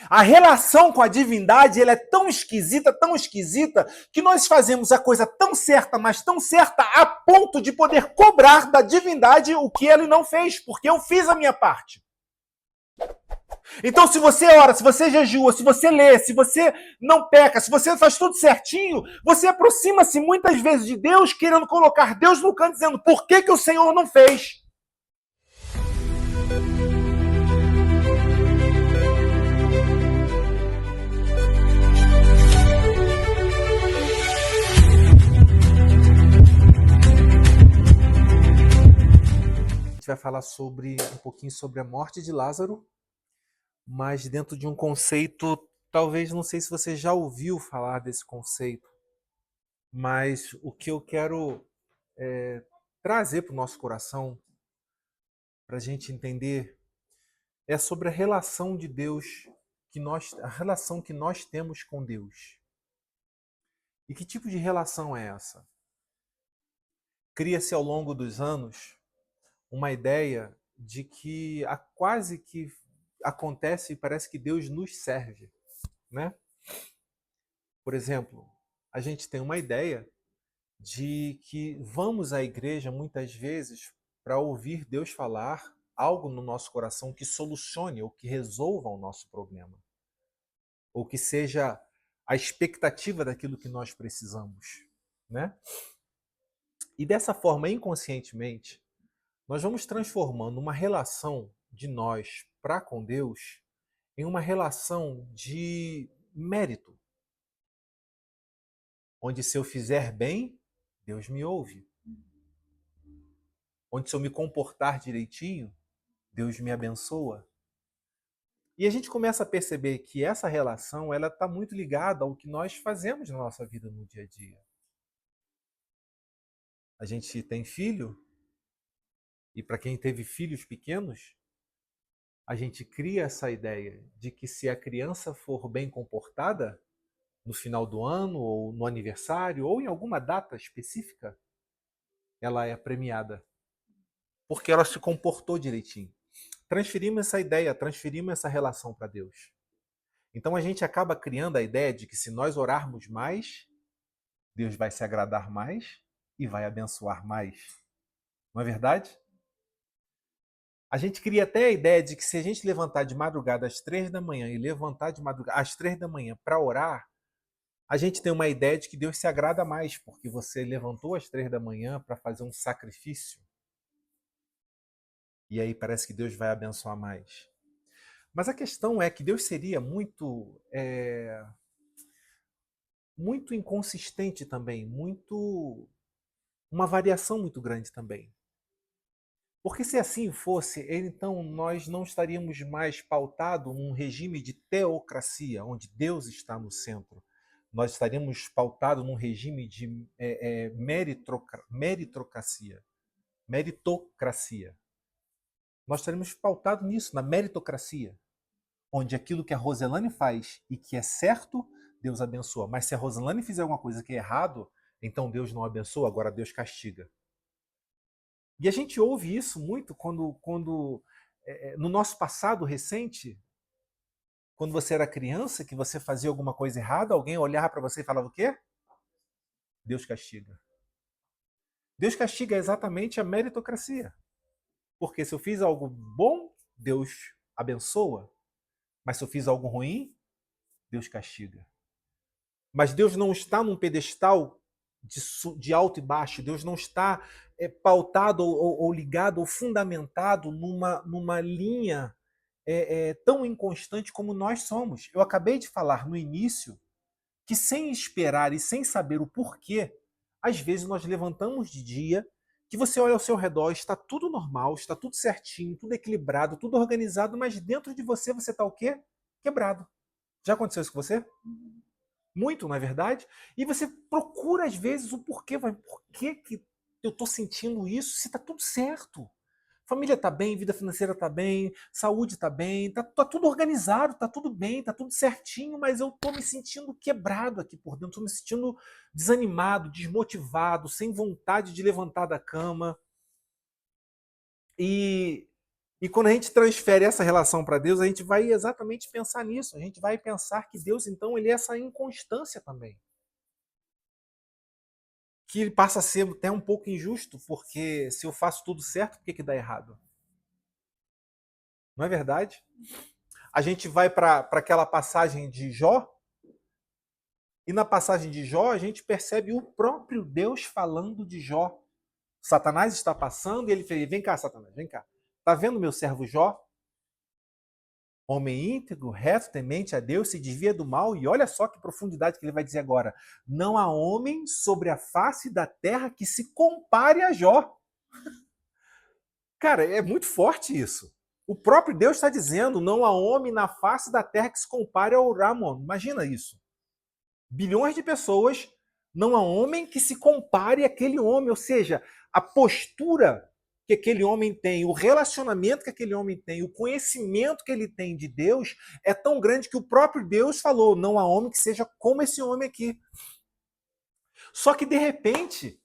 A relação com a divindade ela é tão esquisita, que nós fazemos a coisa tão certa, mas tão certa, a ponto de poder cobrar da divindade o que ele não fez, porque eu fiz a minha parte. Então, se você ora, se você jejua, se você lê, se você não peca, se você faz tudo certinho, você aproxima-se muitas vezes de Deus, querendo colocar Deus no canto, dizendo por que o Senhor não fez? A gente vai falar um pouquinho sobre a morte de Lázaro, mas dentro de um conceito, talvez, não sei se você já ouviu falar desse conceito, mas o que eu quero trazer para o nosso coração, para a gente entender, é sobre a relação de Deus, a relação que nós temos com Deus. E que tipo de relação é essa? Cria-se ao longo dos anos uma ideia de que quase que acontece e parece que Deus nos serve, né? Por exemplo, a gente tem uma ideia de que vamos à igreja muitas vezes para ouvir Deus falar algo no nosso coração que solucione ou que resolva o nosso problema, ou que seja a expectativa daquilo que nós precisamos, né? E dessa forma, inconscientemente, nós vamos transformando uma relação de nós para com Deus em uma relação de mérito, onde se eu fizer bem, Deus me ouve. Onde se eu me comportar direitinho, Deus me abençoa. E a gente começa a perceber que essa relação ela está muito ligada ao que nós fazemos na nossa vida no dia a dia. A gente tem filho, e para quem teve filhos pequenos, a gente cria essa ideia de que se a criança for bem comportada, no final do ano, ou no aniversário, ou em alguma data específica, ela é premiada. Porque ela se comportou direitinho. Transferimos essa ideia, transferimos essa relação para Deus. Então a gente acaba criando a ideia de que se nós orarmos mais, Deus vai se agradar mais e vai abençoar mais. Não é verdade? A gente cria até a ideia de que se a gente levantar de madrugada às 3 da manhã e levantar de madrugada às 3 da manhã para orar, a gente tem uma ideia de que Deus se agrada mais, porque você levantou às 3 da manhã para fazer um sacrifício. E aí parece que Deus vai abençoar mais. Mas a questão é que Deus seria muito inconsistente também, uma variação muito grande também. Porque se assim fosse, então nós não estaríamos mais pautados num regime de teocracia, onde Deus está no centro. Nós estaríamos pautados num regime de meritocracia. Nós estaríamos pautados nisso, na meritocracia, onde aquilo que a Roselane faz e que é certo, Deus abençoa. Mas se a Roselane fizer alguma coisa que é errado, então Deus não abençoa, agora Deus castiga. E a gente ouve isso muito quando no nosso passado recente, quando você era criança, que você fazia alguma coisa errada, alguém olhava para você e falava o quê? Deus castiga. Deus castiga exatamente a meritocracia. Porque se eu fiz algo bom, Deus abençoa. Mas se eu fiz algo ruim, Deus castiga. Mas Deus não está num pedestal de alto e baixo. Deus não está pautado ou ligado ou fundamentado numa linha tão inconstante como nós somos. Eu acabei de falar no início que sem esperar e sem saber o porquê, às vezes nós levantamos de dia, que você olha ao seu redor, está tudo normal, está tudo certinho, tudo equilibrado, tudo organizado, mas dentro de você está o quê? Quebrado. Já aconteceu isso com você? Muito, não é verdade? E você procura, às vezes, o porquê. Por que eu estou sentindo isso se está tudo certo? Família está bem, vida financeira está bem, saúde está bem, está tudo organizado, está tudo bem, está tudo certinho, mas eu estou me sentindo quebrado aqui por dentro, estou me sentindo desanimado, desmotivado, sem vontade de levantar da cama. E E quando a gente transfere essa relação para Deus, a gente vai exatamente pensar nisso. A gente vai pensar que Deus, então, ele é essa inconstância também. Que ele passa a ser até um pouco injusto, porque se eu faço tudo certo, por que dá errado? Não é verdade? A gente vai para aquela passagem de Jó, e na passagem de Jó a gente percebe o próprio Deus falando de Jó. Satanás está passando e ele fala: vem cá, Satanás, vem cá. Tá vendo meu servo Jó? Homem íntegro, reto, temente a Deus, se desvia do mal, e olha só que profundidade que ele vai dizer agora. Não há homem sobre a face da terra que se compare a Jó. Cara, é muito forte isso. O próprio Deus está dizendo, não há homem na face da terra que se compare ao Ramon. Imagina isso. Bilhões de pessoas, não há homem que se compare àquele homem. Ou seja, a postura que aquele homem tem, o relacionamento que aquele homem tem, o conhecimento que ele tem de Deus é tão grande que o próprio Deus falou, não há homem que seja como esse homem aqui. Só que de repente,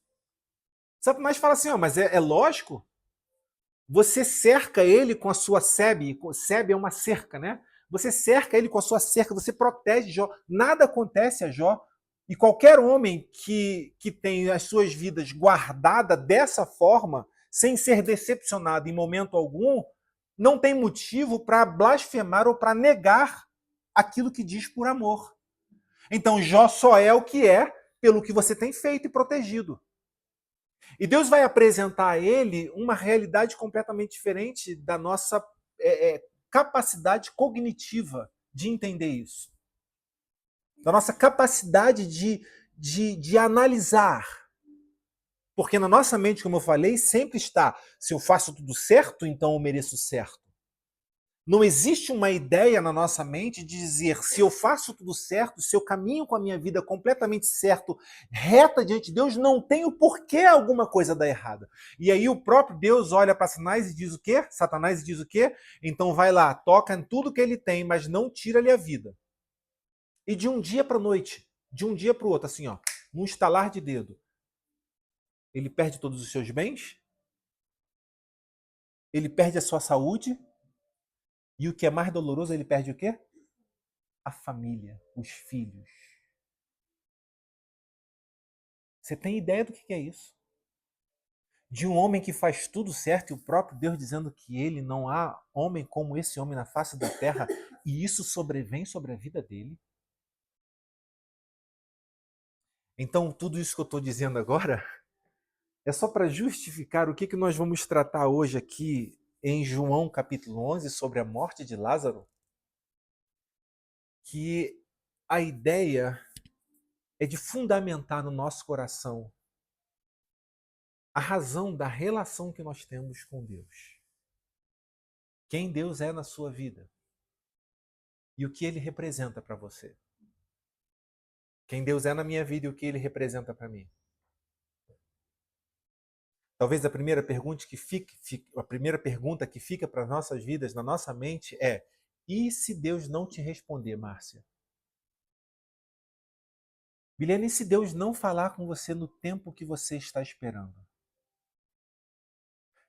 Satanás fala assim, mas é lógico, você cerca ele com a sua sebe, sebe é uma cerca, né? Você cerca ele com a sua cerca, você protege Jó, nada acontece a Jó. E qualquer homem que tem as suas vidas guardadas dessa forma, sem ser decepcionado em momento algum, não tem motivo para blasfemar ou para negar aquilo que diz por amor. Então Jó só é o que é pelo que você tem feito e protegido. E Deus vai apresentar a ele uma realidade completamente diferente da nossa capacidade cognitiva de entender isso. Da nossa capacidade de analisar. Porque na nossa mente, como eu falei, sempre está, se eu faço tudo certo, então eu mereço certo. Não existe uma ideia na nossa mente de dizer, se eu faço tudo certo, se eu caminho com a minha vida completamente certo, reta diante de Deus, não tenho por que alguma coisa dar errada. E aí o próprio Deus olha para Satanás e diz o quê? Satanás diz o quê? Então vai lá, toca em tudo que ele tem, mas não tira-lhe a vida. E de um dia para a noite, de um dia para o outro, assim, ó, num estalar de dedo, ele perde todos os seus bens, ele perde a sua saúde, e o que é mais doloroso, ele perde o quê? A família, os filhos. Você tem ideia do que é isso? De um homem que faz tudo certo e o próprio Deus dizendo que ele não há homem como esse homem na face da terra e isso sobrevém sobre a vida dele? Então, tudo isso que eu estou dizendo agora é só para justificar o que nós vamos tratar hoje aqui em João capítulo 11 sobre a morte de Lázaro, que a ideia é de fundamentar no nosso coração a razão da relação que nós temos com Deus. Quem Deus é na sua vida e o que ele representa para você. Quem Deus é na minha vida e o que ele representa para mim. Talvez a primeira pergunta que fica para nossas vidas, na nossa mente é: e se Deus não te responder, Márcia? Milene, e se Deus não falar com você no tempo que você está esperando?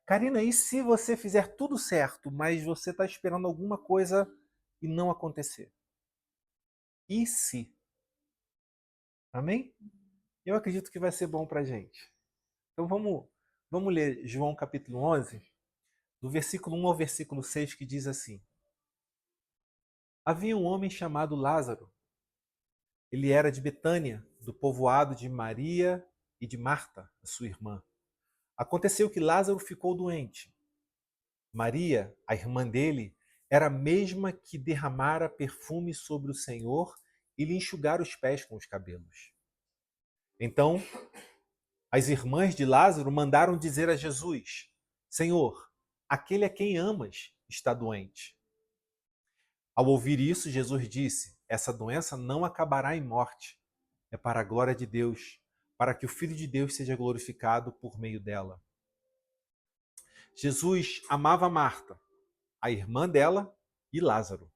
Karina, e se você fizer tudo certo, mas você está esperando alguma coisa e não acontecer? E se? Amém? Eu acredito que vai ser bom para a gente. Então vamos ler João capítulo 11, do versículo 1 ao versículo 6, que diz assim: Havia um homem chamado Lázaro. Ele era de Betânia, do povoado de Maria e de Marta, a sua irmã. Aconteceu que Lázaro ficou doente. Maria, a irmã dele, era a mesma que derramara perfume sobre o Senhor e lhe enxugara os pés com os cabelos. Então, as irmãs de Lázaro mandaram dizer a Jesus: Senhor, aquele a quem amas está doente. Ao ouvir isso, Jesus disse: Essa doença não acabará em morte. É para a glória de Deus, para que o Filho de Deus seja glorificado por meio dela. Jesus amava Marta, a irmã dela e Lázaro.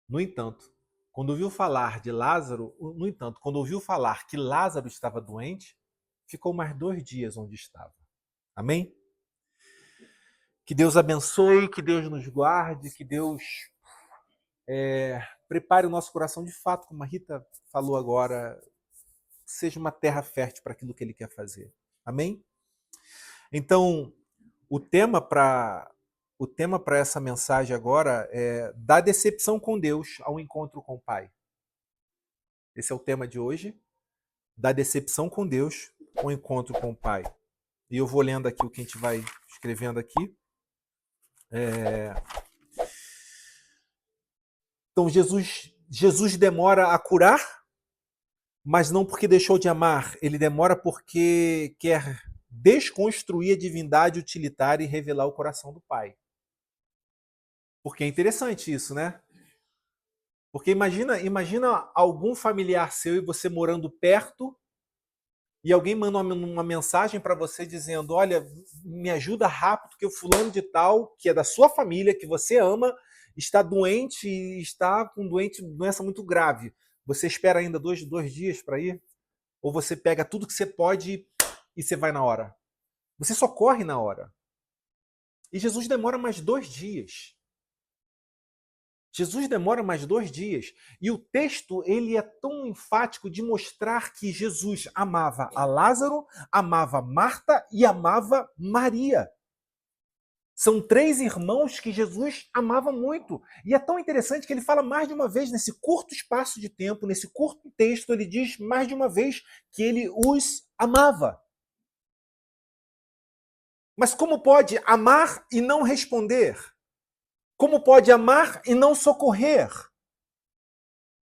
No entanto, quando ouviu falar que Lázaro estava doente, ficou mais 2 dias onde estava. Amém? Que Deus abençoe, que Deus nos guarde, que Deus prepare o nosso coração de fato, como a Rita falou agora, seja uma terra fértil para aquilo que Ele quer fazer. Amém? Então, o tema para essa mensagem agora é da decepção com Deus ao encontro com o Pai. Esse é o tema de hoje, da decepção com Deus ao encontro com o Pai. E eu vou lendo aqui o que a gente vai escrevendo aqui. Então, Jesus demora a curar, mas não porque deixou de amar. Ele demora porque quer desconstruir a divindade utilitária e revelar o coração do Pai. Porque é interessante isso, né? Porque imagina algum familiar seu e você morando perto e alguém manda uma mensagem para você dizendo: olha, me ajuda rápido que o fulano de tal, que é da sua família, que você ama, está doente e está com doença muito grave. Você espera ainda dois dias para ir? Ou você pega tudo que você pode e você vai na hora? Você só corre na hora. E Jesus demora mais 2 dias. Jesus demora mais 2 dias. E o texto ele é tão enfático de mostrar que Jesus amava a Lázaro, amava Marta e amava Maria. São 3 irmãos que Jesus amava muito. E é tão interessante que ele fala mais de uma vez, nesse curto espaço de tempo, nesse curto texto, ele diz mais de uma vez que ele os amava. Mas como pode amar e não responder? Como pode amar e não socorrer?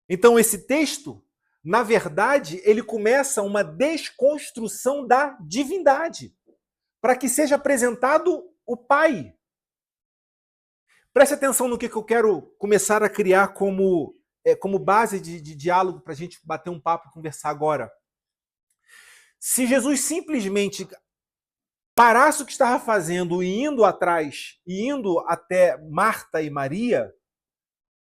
Então, esse texto, na verdade, ele começa uma desconstrução da divindade, para que seja apresentado o Pai. Preste atenção no que eu quero começar a criar como base de diálogo para a gente bater um papo e conversar agora. Se Jesus simplesmente parasse o que estava fazendo e indo atrás, e indo até Marta e Maria,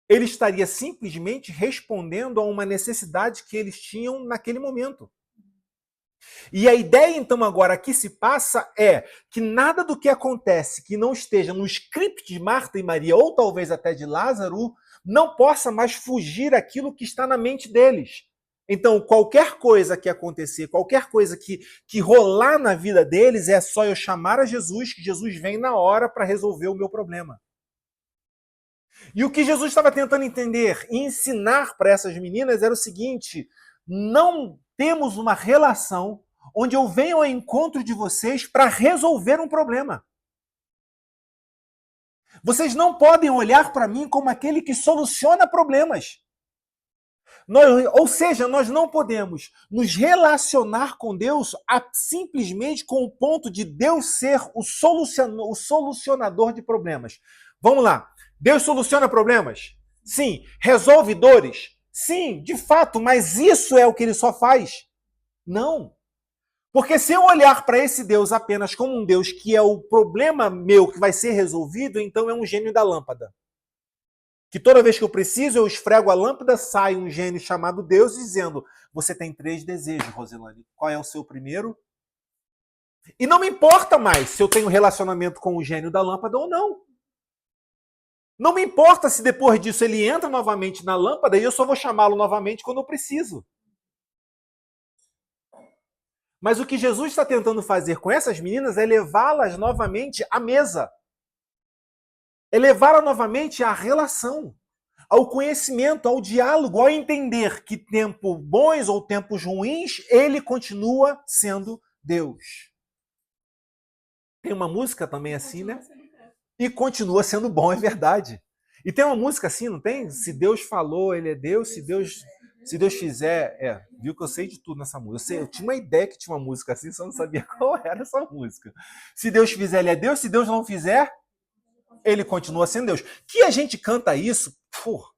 ele estaria simplesmente respondendo a uma necessidade que eles tinham naquele momento. E a ideia, então, agora que se passa é que nada do que acontece que não esteja no script de Marta e Maria, ou talvez até de Lázaro, não possa mais fugir aquilo que está na mente deles. Então, qualquer coisa que acontecer, qualquer coisa que rolar na vida deles, é só eu chamar a Jesus, que Jesus vem na hora para resolver o meu problema. E o que Jesus estava tentando entender e ensinar para essas meninas era o seguinte: não temos uma relação onde eu venho ao encontro de vocês para resolver um problema. Vocês não podem olhar para mim como aquele que soluciona problemas. Ou seja, nós não podemos nos relacionar com Deus simplesmente com o ponto de Deus ser o solucionador de problemas. Vamos lá. Deus soluciona problemas? Sim. Resolve dores? Sim, de fato, mas isso é o que ele só faz? Não. Porque se eu olhar para esse Deus apenas como um Deus que é o problema meu que vai ser resolvido, então é um gênio da lâmpada. Que toda vez que eu preciso, eu esfrego a lâmpada, sai um gênio chamado Deus dizendo: você tem 3 desejos, Rosilane. Qual é o seu primeiro? E não me importa mais se eu tenho relacionamento com o gênio da lâmpada ou não. Não me importa se depois disso ele entra novamente na lâmpada e eu só vou chamá-lo novamente quando eu preciso. Mas o que Jesus está tentando fazer com essas meninas é levá-las novamente à mesa. É levá-las novamente à relação, ao conhecimento, ao diálogo, ao entender que tempos bons ou tempos ruins, ele continua sendo Deus. Tem uma música também assim, né? E continua sendo bom, é verdade. E tem uma música assim, não tem? Se Deus falou, ele é Deus. Se Deus fizer... viu que eu sei de tudo nessa música. Eu tinha uma ideia que tinha uma música assim, só não sabia qual era essa música. Se Deus fizer, ele é Deus. Se Deus não fizer, ele continua sendo Deus. Que a gente canta isso,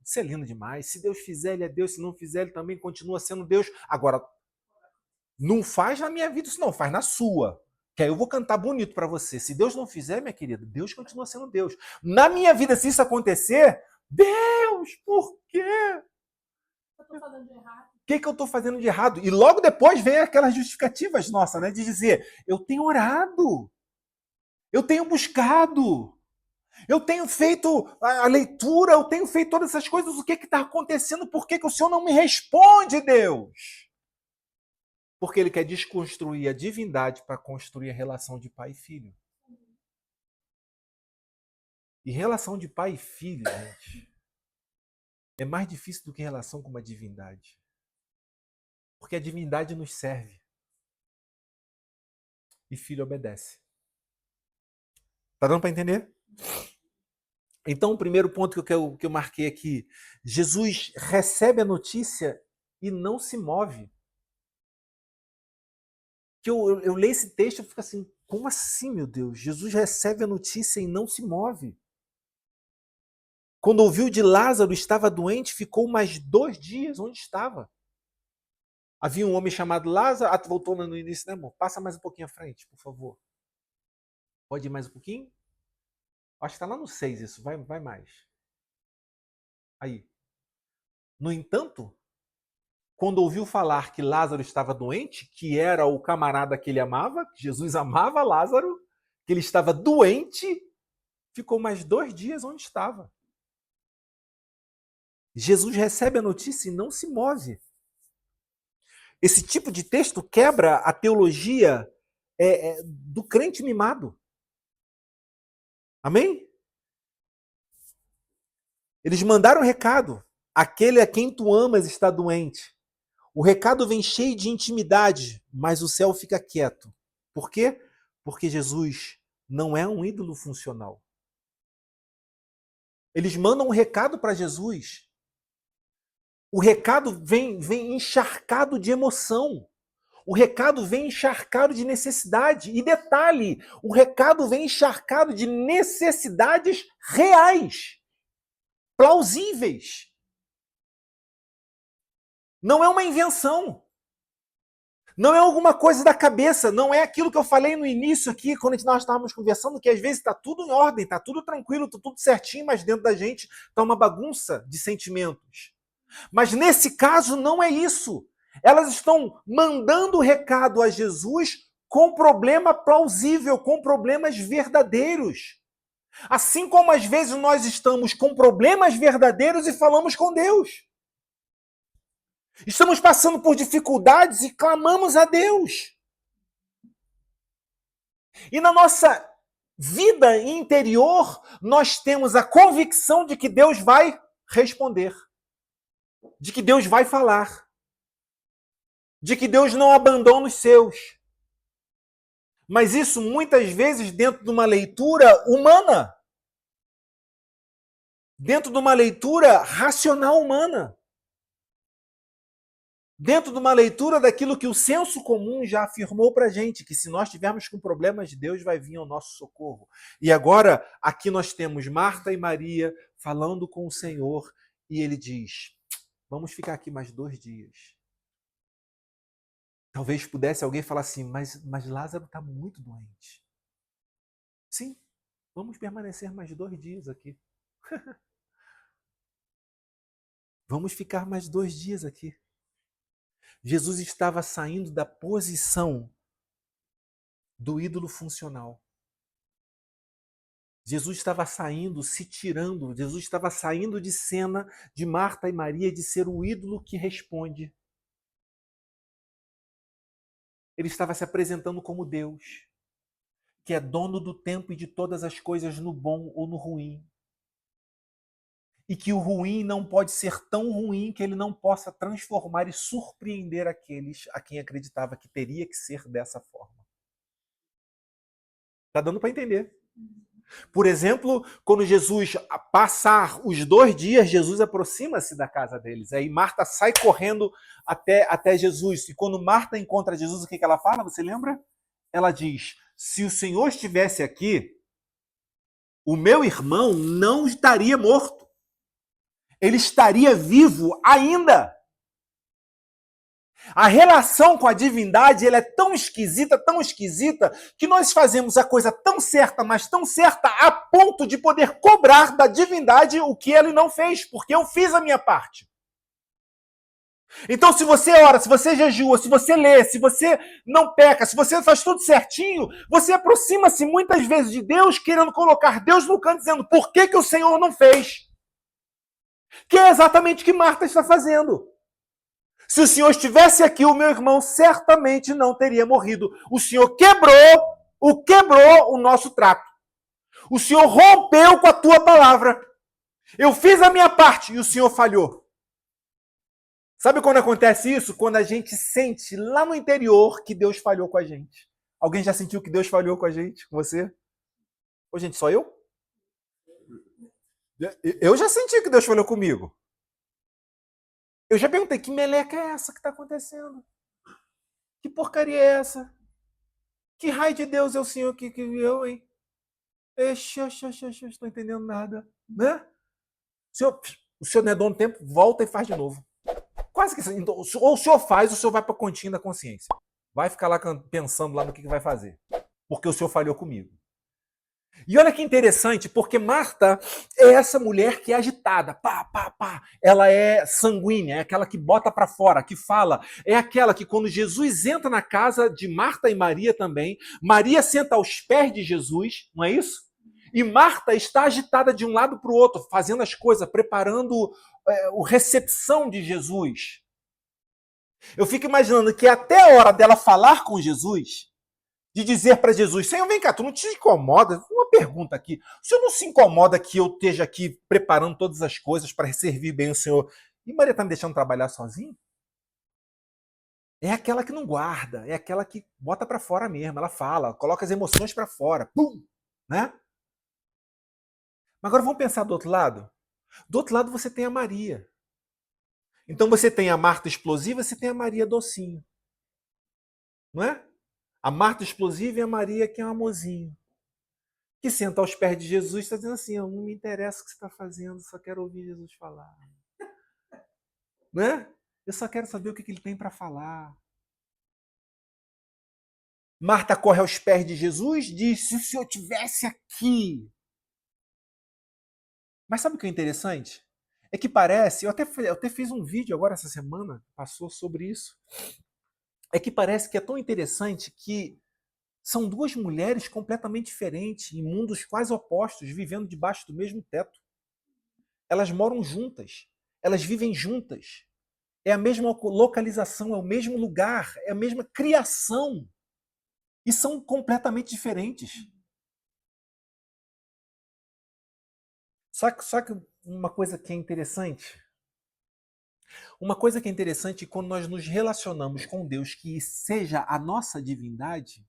isso é lindo demais. Se Deus fizer, ele é Deus. Se não fizer, ele também continua sendo Deus. Agora, não faz na minha vida isso não, faz na sua. Que aí eu vou cantar bonito para você. Se Deus não fizer, minha querida, Deus continua sendo Deus. Na minha vida, se isso acontecer, Deus, por quê? O que eu estou fazendo de errado? E logo depois vem aquelas justificativas nossas, né? De dizer, eu tenho orado. Eu tenho buscado. Eu tenho feito a leitura, eu tenho feito todas essas coisas. O que está acontecendo? Por que o Senhor não me responde, Deus? Porque Ele quer desconstruir a divindade para construir a relação de pai e filho. E relação de pai e filho, gente, é mais difícil do que relação com uma divindade. Porque a divindade nos serve. E filho obedece. Tá dando para entender? Então, o primeiro ponto que eu marquei aqui, Jesus recebe a notícia e não se move. Que eu leio esse texto e fico assim, como assim, meu Deus? Jesus recebe a notícia e não se move. Quando ouviu de Lázaro estava doente, ficou mais 2 dias onde estava. Havia um homem chamado Lázaro. Ah, tu voltou no início, né, amor? Passa mais um pouquinho à frente, por favor. Pode ir mais um pouquinho? Acho que está lá no 6 isso, vai mais. Aí. No entanto, quando ouviu falar que Lázaro estava doente, que era o camarada que ele amava, que Jesus amava Lázaro, que ele estava doente, ficou mais 2 dias onde estava. Jesus recebe a notícia e não se move. Esse tipo de texto quebra a teologia do crente mimado. Amém? Eles mandaram um recado. Aquele a quem tu amas está doente. O recado vem cheio de intimidade, mas o céu fica quieto. Por quê? Porque Jesus não é um ídolo funcional. Eles mandam um recado para Jesus. O recado vem encharcado de emoção. O recado vem encharcado de necessidade. E detalhe, o recado vem encharcado de necessidades reais, plausíveis. Não é uma invenção. Não é alguma coisa da cabeça. Não é aquilo que eu falei no início aqui, quando nós estávamos conversando, que às vezes está tudo em ordem, está tudo tranquilo, está tudo certinho, mas dentro da gente está uma bagunça de sentimentos. Mas nesse caso não é isso. Elas estão mandando o recado a Jesus com problema plausível, com problemas verdadeiros. Assim como às vezes nós estamos com problemas verdadeiros e falamos com Deus. Estamos passando por dificuldades e clamamos a Deus. E na nossa vida interior, nós temos a convicção de que Deus vai responder. De que Deus vai falar. De que Deus não abandona os seus. Mas isso muitas vezes dentro de uma leitura humana. Dentro de uma leitura racional humana. Dentro de uma leitura daquilo que o senso comum já afirmou para a gente, que se nós tivermos com problemas, Deus vai vir ao nosso socorro. E agora, aqui nós temos Marta e Maria falando com o Senhor, e ele diz, vamos ficar aqui mais 2 dias. Talvez pudesse alguém falar assim, mas Lázaro está muito doente. Sim, vamos permanecer mais 2 dias aqui. Vamos ficar mais 2 dias aqui. Jesus estava saindo da posição do ídolo funcional. Jesus estava saindo, se tirando, Jesus estava saindo de cena de Marta e Maria de ser o ídolo que responde. Ele estava se apresentando como Deus, que é dono do tempo e de todas as coisas no bom ou no ruim. E que o ruim não pode ser tão ruim que ele não possa transformar e surpreender aqueles a quem acreditava que teria que ser dessa forma. Tá dando para entender? Por exemplo, quando Jesus passar os 2 dias, Jesus aproxima-se da casa deles. Aí Marta sai correndo até Jesus. E quando Marta encontra Jesus, o que ela fala? Você lembra? Ela diz, se o Senhor estivesse aqui, o meu irmão não estaria morto. Ele estaria vivo ainda. A relação com a divindade ela é tão esquisita, que nós fazemos a coisa tão certa, mas tão certa, a ponto de poder cobrar da divindade o que ele não fez, porque eu fiz a minha parte. Então, se você ora, se você jejua, se você lê, se você não peca, se você faz tudo certinho, você aproxima-se muitas vezes de Deus, querendo colocar Deus no canto, dizendo por que, que o Senhor não fez? Que é exatamente o que Marta está fazendo. Se o Senhor estivesse aqui, o meu irmão certamente não teria morrido. O Senhor quebrou o nosso trato. O Senhor rompeu com a tua palavra. Eu fiz a minha parte e o Senhor falhou. Sabe quando acontece isso? Quando a gente sente lá no interior que Deus falhou com a gente. Alguém já sentiu que Deus falhou com a gente? Com você? Ô, gente, só eu? Eu já senti que Deus falhou comigo. Eu já perguntei, que meleca é essa que está acontecendo? Que porcaria é essa? Que raio de Deus é o Senhor que eu, hein? Estou entendendo nada. Né? O senhor não é dono do tempo, volta e faz de novo. Quase que assim. Então, ou o senhor faz, ou o senhor vai para a continha da consciência. Vai ficar lá pensando lá no que vai fazer. Porque o senhor falhou comigo. E olha que interessante, porque Marta é essa mulher que é agitada, pá, pá, pá. Ela é sanguínea, é aquela que bota para fora, que fala. É aquela que quando Jesus entra na casa de Marta e Maria também, Maria senta aos pés de Jesus, não é isso? E Marta está agitada de um lado para o outro, fazendo as coisas, preparando a recepção de Jesus. Eu fico imaginando que até a hora dela falar com Jesus, de dizer para Jesus, Senhor, vem cá, tu não te incomoda? Uma pergunta aqui. O Senhor não se incomoda que eu esteja aqui preparando todas as coisas para servir bem o Senhor? E Maria está me deixando trabalhar sozinho? É aquela que não guarda, é aquela que bota para fora mesmo. Ela fala, coloca as emoções para fora. Pum! Né? Mas agora vamos pensar do outro lado? Do outro lado você tem a Maria. Então você tem a Marta explosiva, você tem a Maria docinho. Não é? A Marta explosiva e a Maria que é um amorzinho. Que senta aos pés de Jesus e está dizendo assim, não me interessa o que você está fazendo, só quero ouvir Jesus falar. Né? Eu só quero saber o que ele tem para falar. Marta corre aos pés de Jesus e diz, se o Senhor estivesse aqui. Mas sabe o que é interessante? É que parece, eu até fiz um vídeo agora essa semana, passou sobre isso. É que parece que é tão interessante que são duas mulheres completamente diferentes, em mundos quase opostos, vivendo debaixo do mesmo teto. Elas moram juntas, elas vivem juntas. É a mesma localização, é o mesmo lugar, é a mesma criação. E são completamente diferentes. Só que uma coisa que é interessante? Uma coisa que é interessante quando nós nos relacionamos com Deus, que seja a nossa divindade,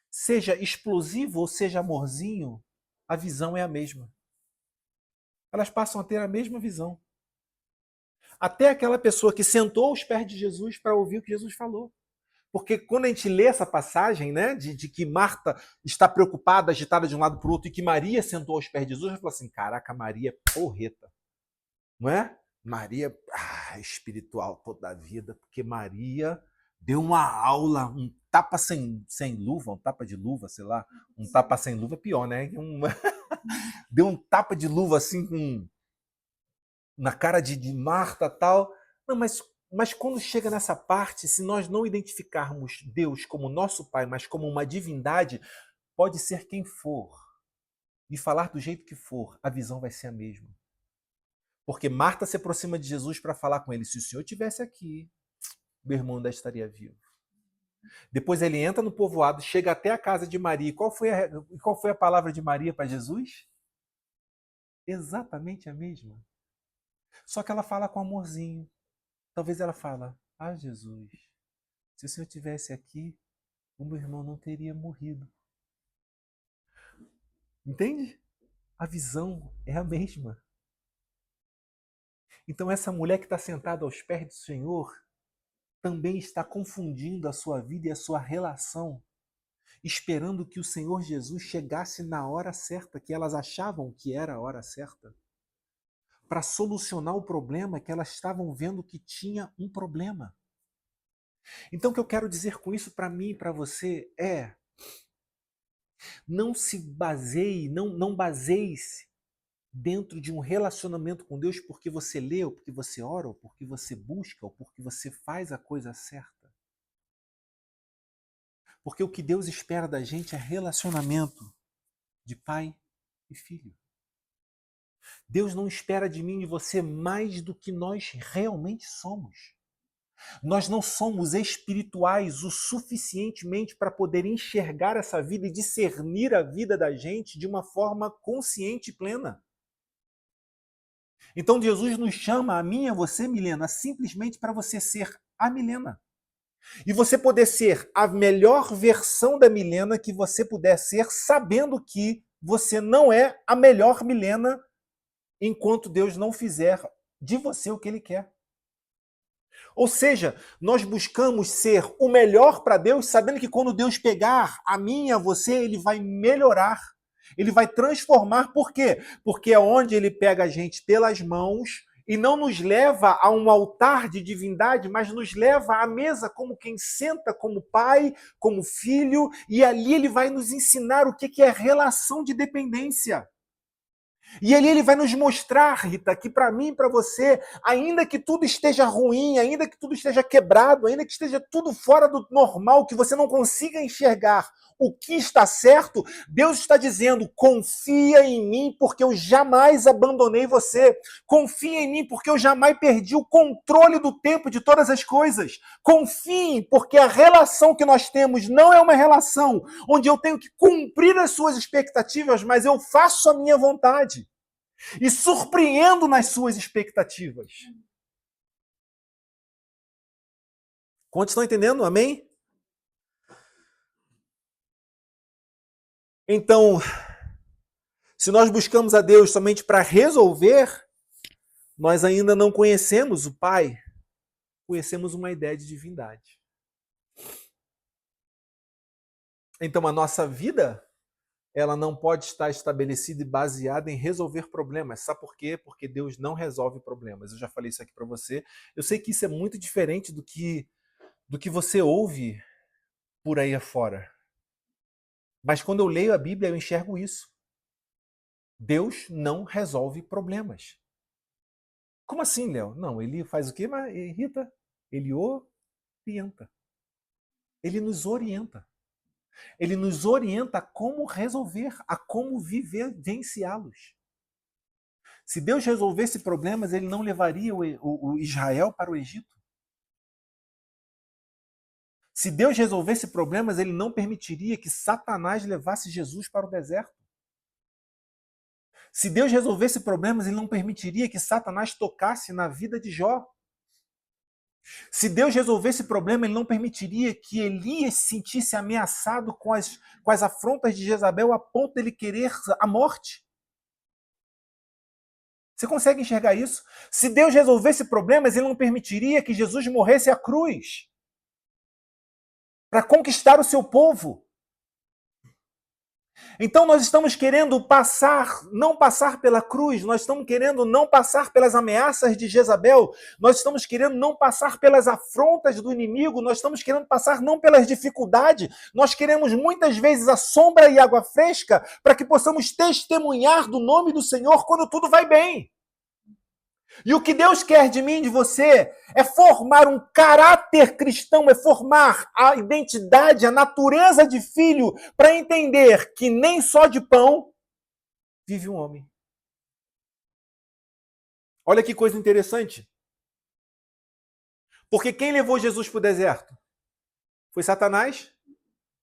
seja explosivo ou seja amorzinho, a visão é a mesma. Elas passam a ter a mesma visão. Até aquela pessoa que sentou aos pés de Jesus para ouvir o que Jesus falou. Porque quando a gente lê essa passagem, né, de que Marta está preocupada, agitada de um lado para o outro, e que Maria sentou aos pés de Jesus, ela falou assim, caraca, Maria é porreta. Não é? Maria, espiritual toda a vida, porque Maria deu uma aula, um tapa sem luva, um tapa de luva, sei lá, um tapa sem luva é pior, né? Deu um tapa de luva assim na cara de Marta tal. Não, mas quando chega nessa parte, se nós não identificarmos Deus como nosso Pai, mas como uma divindade, pode ser quem for, e falar do jeito que for, a visão vai ser a mesma. Porque Marta se aproxima de Jesus para falar com ele. Se o Senhor estivesse aqui, meu irmão ainda estaria vivo. Depois ele entra no povoado, chega até a casa de Maria. Qual foi a palavra de Maria para Jesus? Exatamente a mesma. Só que ela fala com amorzinho. Talvez ela fala, Jesus, se o Senhor estivesse aqui, o meu irmão não teria morrido. Entende? A visão é a mesma. Então essa mulher que está sentada aos pés do Senhor também está confundindo a sua vida e a sua relação, esperando que o Senhor Jesus chegasse na hora certa, que elas achavam que era a hora certa, para solucionar o problema que elas estavam vendo que tinha um problema. Então o que eu quero dizer com isso para mim e para você é: não se baseie, não baseie-se dentro de um relacionamento com Deus porque você lê, ou porque você ora, ou porque você busca, ou porque você faz a coisa certa. Porque o que Deus espera da gente é relacionamento de pai e filho. Deus não espera de mim e de você mais do que nós realmente somos. Nós não somos espirituais o suficientemente para poder enxergar essa vida e discernir a vida da gente de uma forma consciente e plena. Então Jesus nos chama, a mim e a você, Milena, simplesmente para você ser a Milena. E você poder ser a melhor versão da Milena que você puder ser, sabendo que você não é a melhor Milena enquanto Deus não fizer de você o que Ele quer. Ou seja, nós buscamos ser o melhor para Deus, sabendo que quando Deus pegar a mim e a você, Ele vai melhorar. Ele vai transformar. Por quê? Porque é onde Ele pega a gente pelas mãos e não nos leva a um altar de divindade, mas nos leva à mesa como quem senta como pai, como filho, e ali Ele vai nos ensinar o que é relação de dependência. E ali ele vai nos mostrar, Rita, que para mim e para você, ainda que tudo esteja ruim, ainda que tudo esteja quebrado, ainda que esteja tudo fora do normal, que você não consiga enxergar o que está certo, Deus está dizendo, confia em mim porque eu jamais abandonei você. Confia em mim porque eu jamais perdi o controle do tempo de todas as coisas. Confie porque a relação que nós temos não é uma relação onde eu tenho que cumprir as suas expectativas, mas eu faço a minha vontade. E surpreendo nas suas expectativas. Quantos estão entendendo? Amém? Então, se nós buscamos a Deus somente para resolver, nós ainda não conhecemos o Pai, conhecemos uma ideia de divindade. Então, a nossa vida, ela não pode estar estabelecida e baseada em resolver problemas. Sabe por quê? Porque Deus não resolve problemas. Eu já falei isso aqui para você. Eu sei que isso é muito diferente do que você ouve por aí afora. Mas quando eu leio a Bíblia, eu enxergo isso. Deus não resolve problemas. Como assim, Léo? Não, ele faz o quê, Rita? Ele orienta. Ele nos orienta. Ele nos orienta a como resolver, a como vivenciá-los. Se Deus resolvesse problemas, ele não levaria o Israel para o Egito. Se Deus resolvesse problemas, ele não permitiria que Satanás levasse Jesus para o deserto. Se Deus resolvesse problemas, ele não permitiria que Satanás tocasse na vida de Jó. Se Deus resolvesse problema, ele não permitiria que Elias se sentisse ameaçado com as afrontas de Jezabel a ponto de ele querer a morte. Você consegue enxergar isso? Se Deus resolvesse problemas, ele não permitiria que Jesus morresse à cruz para conquistar o seu povo. Então nós estamos querendo não passar pela cruz, nós estamos querendo não passar pelas ameaças de Jezabel, nós estamos querendo não passar pelas afrontas do inimigo, nós estamos querendo passar não pelas dificuldades, nós queremos muitas vezes a sombra e água fresca para que possamos testemunhar do nome do Senhor quando tudo vai bem. E o que Deus quer de mim e de você é formar um caráter cristão, é formar a identidade, a natureza de filho, para entender que nem só de pão vive um homem. Olha que coisa interessante. Porque quem levou Jesus para o deserto? Foi Satanás?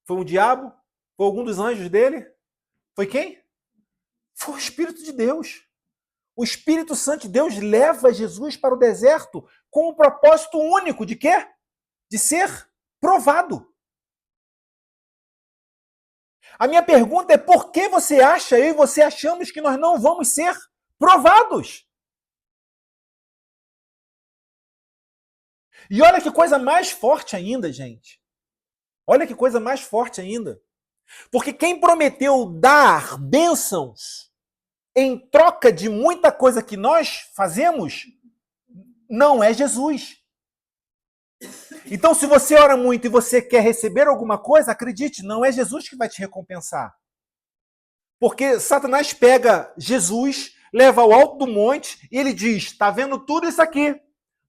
Foi um diabo? Foi algum dos anjos dele? Foi quem? Foi o Espírito de Deus. O Espírito Santo de Deus leva Jesus para o deserto com o propósito único de quê? De ser provado. A minha pergunta é por que você acha, eu e você achamos que nós não vamos ser provados? E olha que coisa mais forte ainda, gente. Olha que coisa mais forte ainda. Porque quem prometeu dar bênçãos em troca de muita coisa que nós fazemos, não é Jesus. Então, se você ora muito e você quer receber alguma coisa, acredite, não é Jesus que vai te recompensar. Porque Satanás pega Jesus, leva ao alto do monte e ele diz, está vendo tudo isso aqui?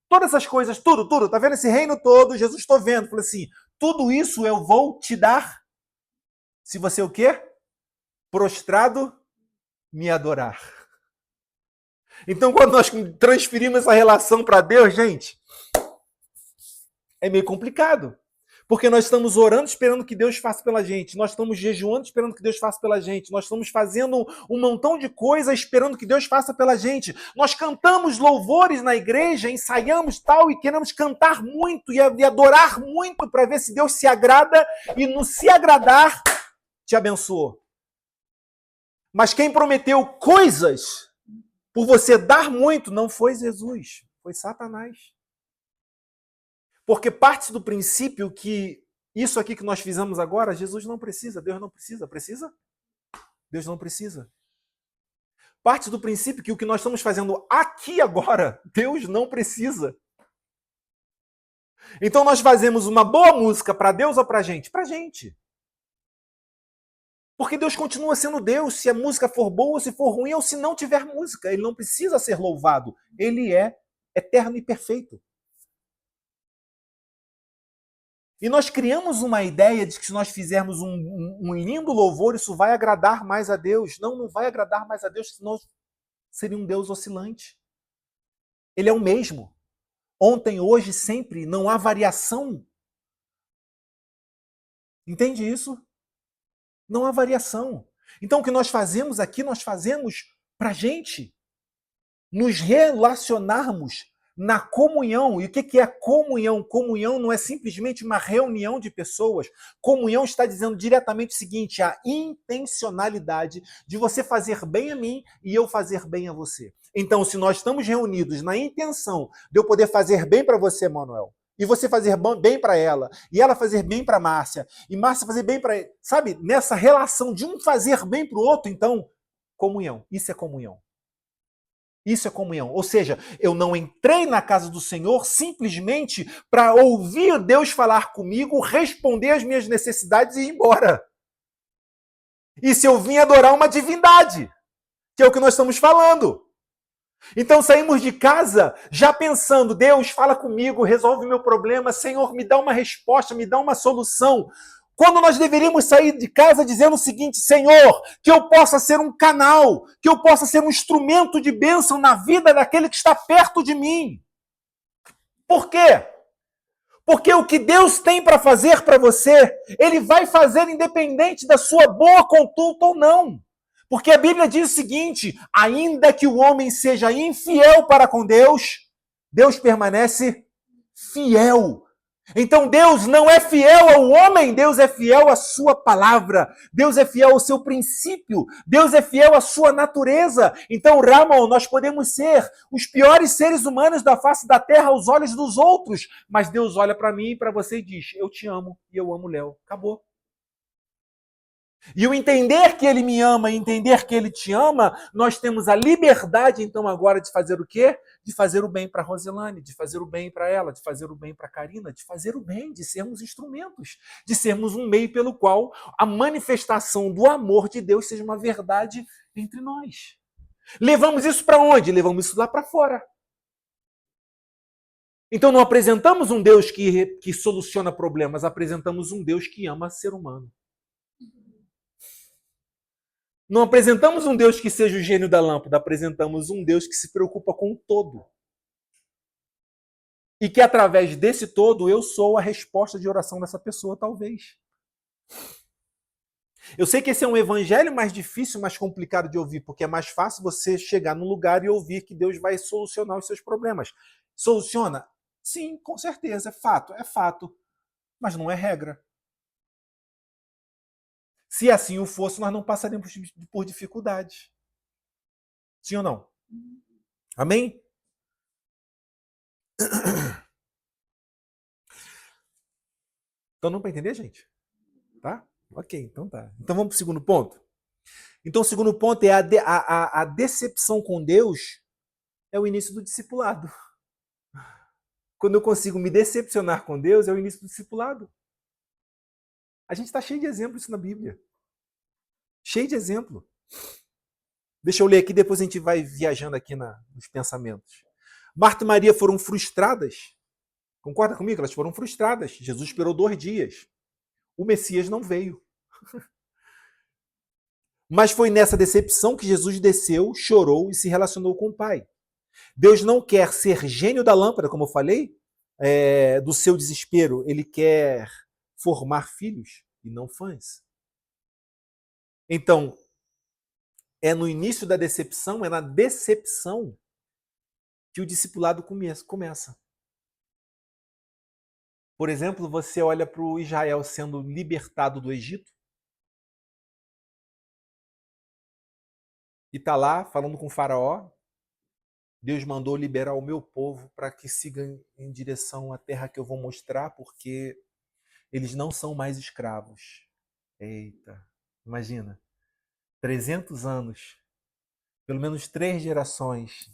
Todas essas coisas, tudo, tá vendo esse reino todo? Jesus, estou vendo. Falei assim, tudo isso eu vou te dar se você o quê? Prostrado me adorar. Então, quando nós transferimos essa relação para Deus, gente, é meio complicado. Porque nós estamos orando esperando que Deus faça pela gente. Nós estamos jejuando esperando que Deus faça pela gente. Nós estamos fazendo um montão de coisas esperando que Deus faça pela gente. Nós cantamos louvores na igreja, ensaiamos tal e queremos cantar muito e adorar muito para ver se Deus se agrada e no se agradar te abençoou. Mas quem prometeu coisas por você dar muito não foi Jesus, foi Satanás. Porque parte do princípio que isso aqui que nós fizemos agora, Jesus não precisa, Deus não precisa. Precisa? Deus não precisa. Parte do princípio que o que nós estamos fazendo aqui agora, Deus não precisa. Então nós fazemos uma boa música para Deus ou para a gente? Para a gente. Porque Deus continua sendo Deus, se a música for boa, se for ruim, ou se não tiver música. Ele não precisa ser louvado. Ele é eterno e perfeito. E nós criamos uma ideia de que se nós fizermos um lindo louvor, isso vai agradar mais a Deus. Não, não vai agradar mais a Deus, senão seria um Deus oscilante. Ele é o mesmo. Ontem, hoje, sempre, não há variação. Entende isso? Não há variação. Então, o que nós fazemos aqui, nós fazemos para a gente nos relacionarmos na comunhão. E o que é comunhão? Comunhão não é simplesmente uma reunião de pessoas. Comunhão está dizendo diretamente o seguinte, a intencionalidade de você fazer bem a mim e eu fazer bem a você. Então, se nós estamos reunidos na intenção de eu poder fazer bem para você, Manuel, e você fazer bem para ela, e ela fazer bem para Márcia, e Márcia fazer bem para ele, sabe? Nessa relação de um fazer bem para o outro, então, comunhão. Isso é comunhão. Isso é comunhão. Ou seja, eu não entrei na casa do Senhor simplesmente para ouvir Deus falar comigo, responder às minhas necessidades e ir embora. E se eu vim adorar uma divindade, que é o que nós estamos falando. Então saímos de casa já pensando, Deus, fala comigo, resolve meu problema, Senhor, me dá uma resposta, me dá uma solução. Quando nós deveríamos sair de casa dizendo o seguinte, Senhor, que eu possa ser um canal, que eu possa ser um instrumento de bênção na vida daquele que está perto de mim. Por quê? Porque o que Deus tem para fazer para você, Ele vai fazer independente da sua boa conduta ou não. Porque a Bíblia diz o seguinte, ainda que o homem seja infiel para com Deus, Deus permanece fiel. Então Deus não é fiel ao homem, Deus é fiel à sua palavra, Deus é fiel ao seu princípio, Deus é fiel à sua natureza. Então, Ramon, nós podemos ser os piores seres humanos da face da terra aos olhos dos outros, mas Deus olha para mim e para você e diz, eu te amo e eu amo o Léo. Acabou. E o entender que ele me ama e entender que ele te ama, nós temos a liberdade, então, agora de fazer o quê? De fazer o bem para a Roselane, de fazer o bem para ela, de fazer o bem para a Karina, de fazer o bem, de sermos instrumentos, de sermos um meio pelo qual a manifestação do amor de Deus seja uma verdade entre nós. Levamos isso para onde? Levamos isso lá para fora. Então, não apresentamos um Deus que soluciona problemas, apresentamos um Deus que ama ser humano. Não apresentamos um Deus que seja o gênio da lâmpada, apresentamos um Deus que se preocupa com o todo. E que através desse todo eu sou a resposta de oração dessa pessoa, talvez. Eu sei que esse é um evangelho mais difícil, mais complicado de ouvir, porque é mais fácil você chegar num lugar e ouvir que Deus vai solucionar os seus problemas. Soluciona? Sim, com certeza, é fato, mas não é regra. Se assim o fosse, nós não passaríamos por dificuldades. Sim ou não? Amém? Então não para entender, gente? Tá? Ok, então tá. Então vamos para o segundo ponto? Então o segundo ponto é a decepção com Deus é o início do discipulado. Quando eu consigo me decepcionar com Deus, é o início do discipulado. A gente está cheio de exemplos isso na Bíblia. Cheio de exemplo. Deixa eu ler aqui, depois a gente vai viajando aqui nos pensamentos. Marta e Maria foram frustradas. Concorda comigo? Elas foram frustradas. Jesus esperou 2 dias. O Messias não veio. Mas foi nessa decepção que Jesus desceu, chorou e se relacionou com o Pai. Deus não quer ser gênio da lâmpada, como eu falei, do seu desespero. Ele quer formar filhos e não fãs. Então, é no início da decepção, é na decepção que o discipulado começa. Por exemplo, você olha para o Israel sendo libertado do Egito e está lá falando com o faraó. Deus mandou liberar o meu povo para que sigam em direção à terra que eu vou mostrar, porque eles não são mais escravos. Eita, imagina, 300 anos, pelo menos 3 gerações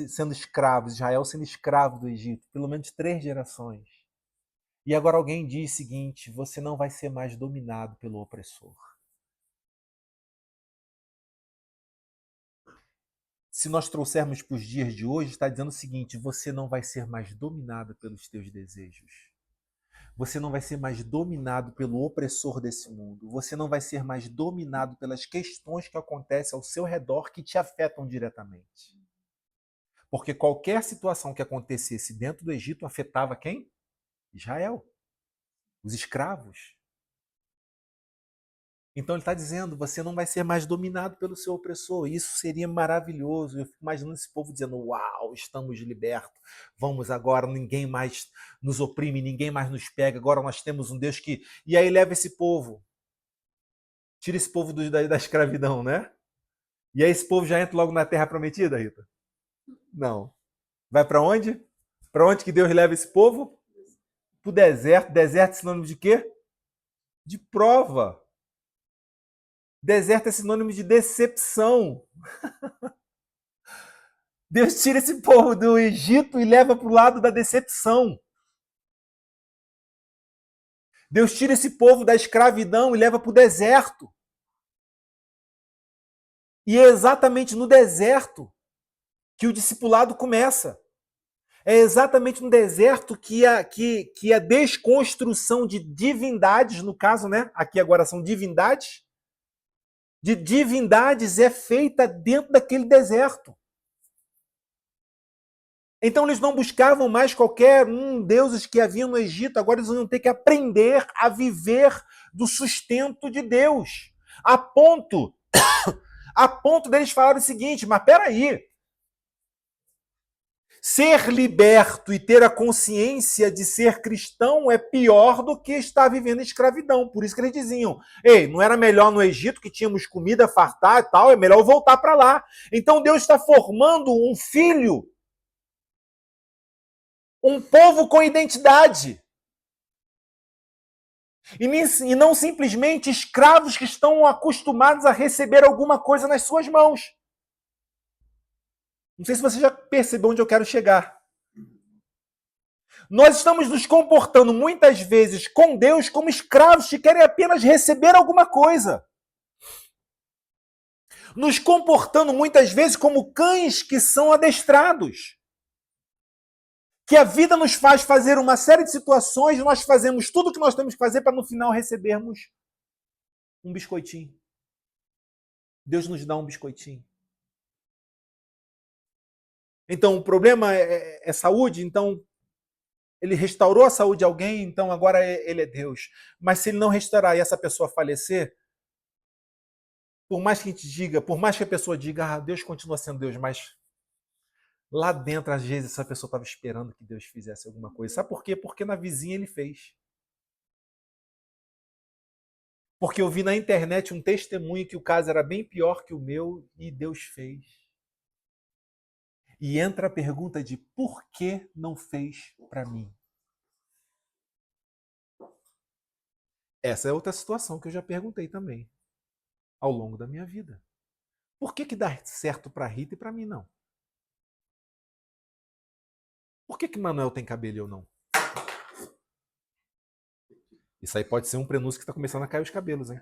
sendo escravos, Israel sendo escravo do Egito, pelo menos 3 gerações. E agora alguém diz o seguinte: você não vai ser mais dominado pelo opressor. Se nós trouxermos para os dias de hoje, está dizendo o seguinte: você não vai ser mais dominado pelos teus desejos. Você não vai ser mais dominado pelo opressor desse mundo. Você não vai ser mais dominado pelas questões que acontecem ao seu redor que te afetam diretamente. Porque qualquer situação que acontecesse dentro do Egito afetava quem? Israel. Os escravos. Então ele está dizendo, você não vai ser mais dominado pelo seu opressor. Isso seria maravilhoso. Eu fico imaginando esse povo dizendo, uau, estamos libertos. Vamos agora, ninguém mais nos oprime, ninguém mais nos pega. Agora nós temos um Deus que... E aí leva esse povo. Tira esse povo da escravidão, né? E aí esse povo já entra logo na terra prometida, Rita? Não. Vai para onde? Para onde que Deus leva esse povo? Para o deserto. Deserto é sinônimo de quê? De prova. Deserto é sinônimo de decepção. Deus tira esse povo do Egito e leva para o lado da decepção. Deus tira esse povo da escravidão e leva para o deserto. E é exatamente no deserto que o discipulado começa. É exatamente no deserto que a desconstrução de divindades, no caso, né? Aqui agora são divindades, de divindades é feita dentro daquele deserto. Então eles não buscavam mais qualquer deuses que haviam no Egito, agora eles iam ter que aprender a viver do sustento de Deus. A ponto deles falarem o seguinte, mas peraí, ser liberto e ter a consciência de ser cristão é pior do que estar vivendo em escravidão. Por isso que eles diziam, ei, não era melhor no Egito que tínhamos comida, fartar e tal, é melhor eu voltar para lá. Então Deus está formando um filho, um povo com identidade. E não simplesmente escravos que estão acostumados a receber alguma coisa nas suas mãos. Não sei se você já percebeu onde eu quero chegar. Nós estamos nos comportando muitas vezes com Deus como escravos que querem apenas receber alguma coisa. Nos comportando muitas vezes como cães que são adestrados. Que a vida nos faz fazer uma série de situações e nós fazemos tudo o que nós temos que fazer para no final recebermos um biscoitinho. Deus nos dá um biscoitinho. Então, o problema é saúde, então ele restaurou a saúde de alguém, então agora ele é Deus. Mas se ele não restaurar e essa pessoa falecer, por mais que a gente diga, por mais que a pessoa diga, Deus continua sendo Deus, mas lá dentro, às vezes, essa pessoa estava esperando que Deus fizesse alguma coisa. Sabe por quê? Porque na vizinha ele fez. Porque eu vi na internet um testemunho que o caso era bem pior que o meu e Deus fez. E entra a pergunta de por que não fez para mim? Essa é outra situação que eu já perguntei também ao longo da minha vida. Por que dá certo para Rita e para mim não? Por que Manuel tem cabelo e eu não? Isso aí pode ser um prenúncio que está começando a cair os cabelos, hein?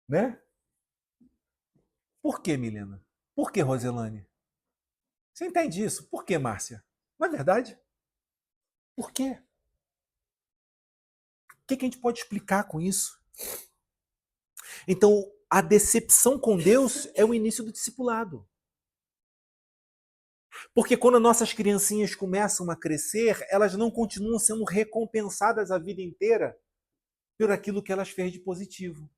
Né? Por que, Milena? Por que, Roselane? Você entende isso? Por que, Márcia? Não é verdade? Por quê? O que a gente pode explicar com isso? Então, a decepção com Deus é o início do discipulado. Porque quando nossas criancinhas começam a crescer, elas não continuam sendo recompensadas a vida inteira por aquilo que elas fez de positivo.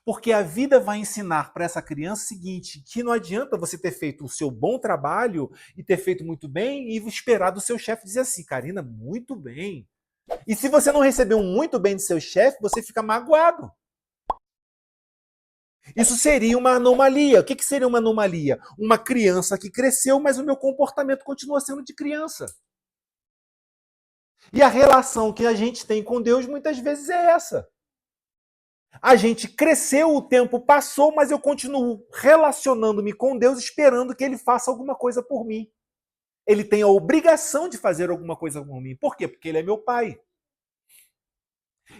Porque a vida vai ensinar para essa criança o seguinte, que não adianta você ter feito o seu bom trabalho e ter feito muito bem e esperar do seu chefe dizer assim, Karina, muito bem. E se você não receber um muito bem do seu chefe, você fica magoado. Isso seria uma anomalia. O que seria uma anomalia? Uma criança que cresceu, mas o meu comportamento continua sendo de criança. E a relação que a gente tem com Deus muitas vezes é essa. A gente cresceu, o tempo passou, mas eu continuo relacionando-me com Deus, esperando que Ele faça alguma coisa por mim. Ele tem a obrigação de fazer alguma coisa por mim. Por quê? Porque Ele é meu Pai.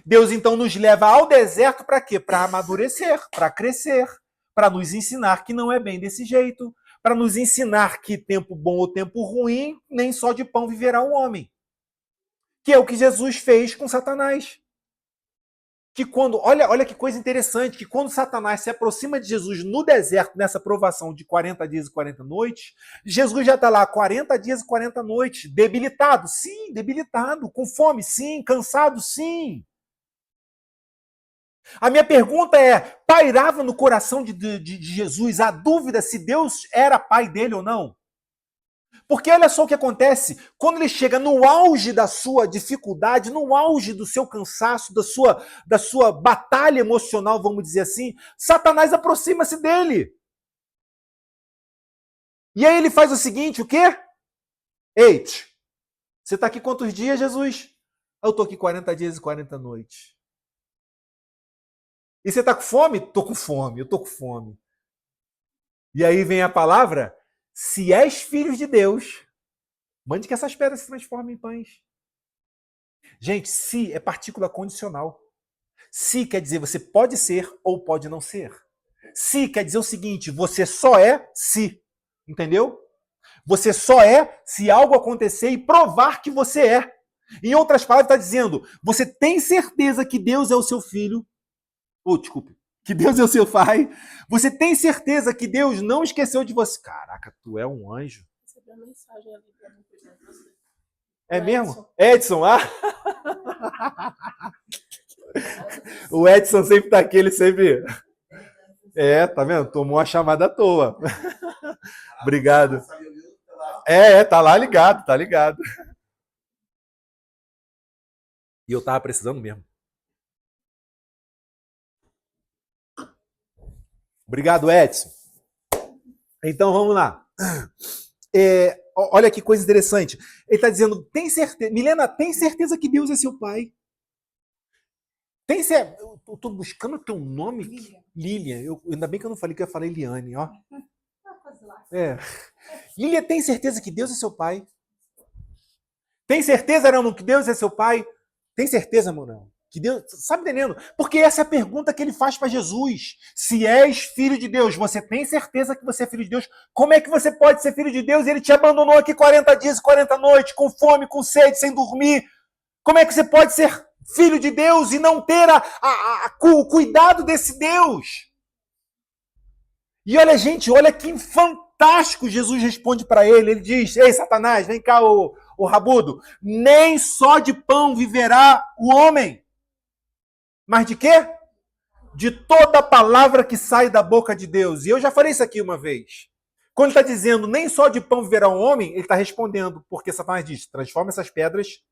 Deus então nos leva ao deserto para quê? Para amadurecer, para crescer, para nos ensinar que não é bem desse jeito, para nos ensinar que tempo bom ou tempo ruim, nem só de pão viverá o homem. Que é o que Jesus fez com Satanás. Que quando, olha que coisa interessante, que quando Satanás se aproxima de Jesus no deserto, nessa provação de 40 dias e 40 noites, Jesus já está lá 40 dias e 40 noites, debilitado, sim, debilitado, com fome, sim, cansado, sim. A minha pergunta é, pairava no coração de Jesus a dúvida se Deus era pai dele ou não? Porque olha só o que acontece, quando ele chega no auge da sua dificuldade, no auge do seu cansaço, da sua batalha emocional, vamos dizer assim, Satanás aproxima-se dele. E aí ele faz o seguinte, o quê? Ei, você está aqui quantos dias, Jesus? Eu estou aqui 40 dias e 40 noites. E você está com fome? Estou com fome, eu estou com fome. E aí vem a palavra, se és filho de Deus, mande que essas pedras se transformem em pães. Gente, se é partícula condicional. Se quer dizer você pode ser ou pode não ser. Se quer dizer o seguinte, você só é se. Entendeu? Você só é se algo acontecer e provar que você é. Em outras palavras, está dizendo, você tem certeza que Deus é o seu filho, desculpe, que Deus é o seu pai, você tem certeza que Deus não esqueceu de você. Caraca, tu é um anjo. Recebi uma mensagem ali pra mim cuidar de você. É mesmo? Edson, O Edson sempre tá aqui, ele sempre... tá vendo? Tomou uma chamada à toa. Obrigado. Tá lá ligado, tá ligado. E eu tava precisando mesmo. Obrigado, Edson. Então, vamos lá. Olha que coisa interessante. Ele está dizendo, tem certeza, Milena, tem certeza que Deus é seu pai? Tem certeza? Eu estou buscando o teu nome. Lilian. Ainda bem que eu não falei que eu ia falar Eliane, ó. Lilian, tem certeza que Deus é seu pai? Tem certeza, Arão, que Deus é seu pai? Tem certeza, Manuel? Que Deus, sabe entendendo? Porque essa é a pergunta que ele faz para Jesus. Se és filho de Deus, você tem certeza que você é filho de Deus? Como é que você pode ser filho de Deus e ele te abandonou aqui 40 dias e 40 noites, com fome, com sede, sem dormir? Como é que você pode ser filho de Deus e não ter o cuidado desse Deus? E olha, gente, olha que fantástico Jesus responde para ele. Ele diz, ei, Satanás, vem cá, o rabudo. Nem só de pão viverá o homem. Mas de quê? De toda a palavra que sai da boca de Deus. E eu já falei isso aqui uma vez. Quando ele está dizendo, nem só de pão viverá um homem, ele está respondendo, porque Satanás diz, transforma essas pedras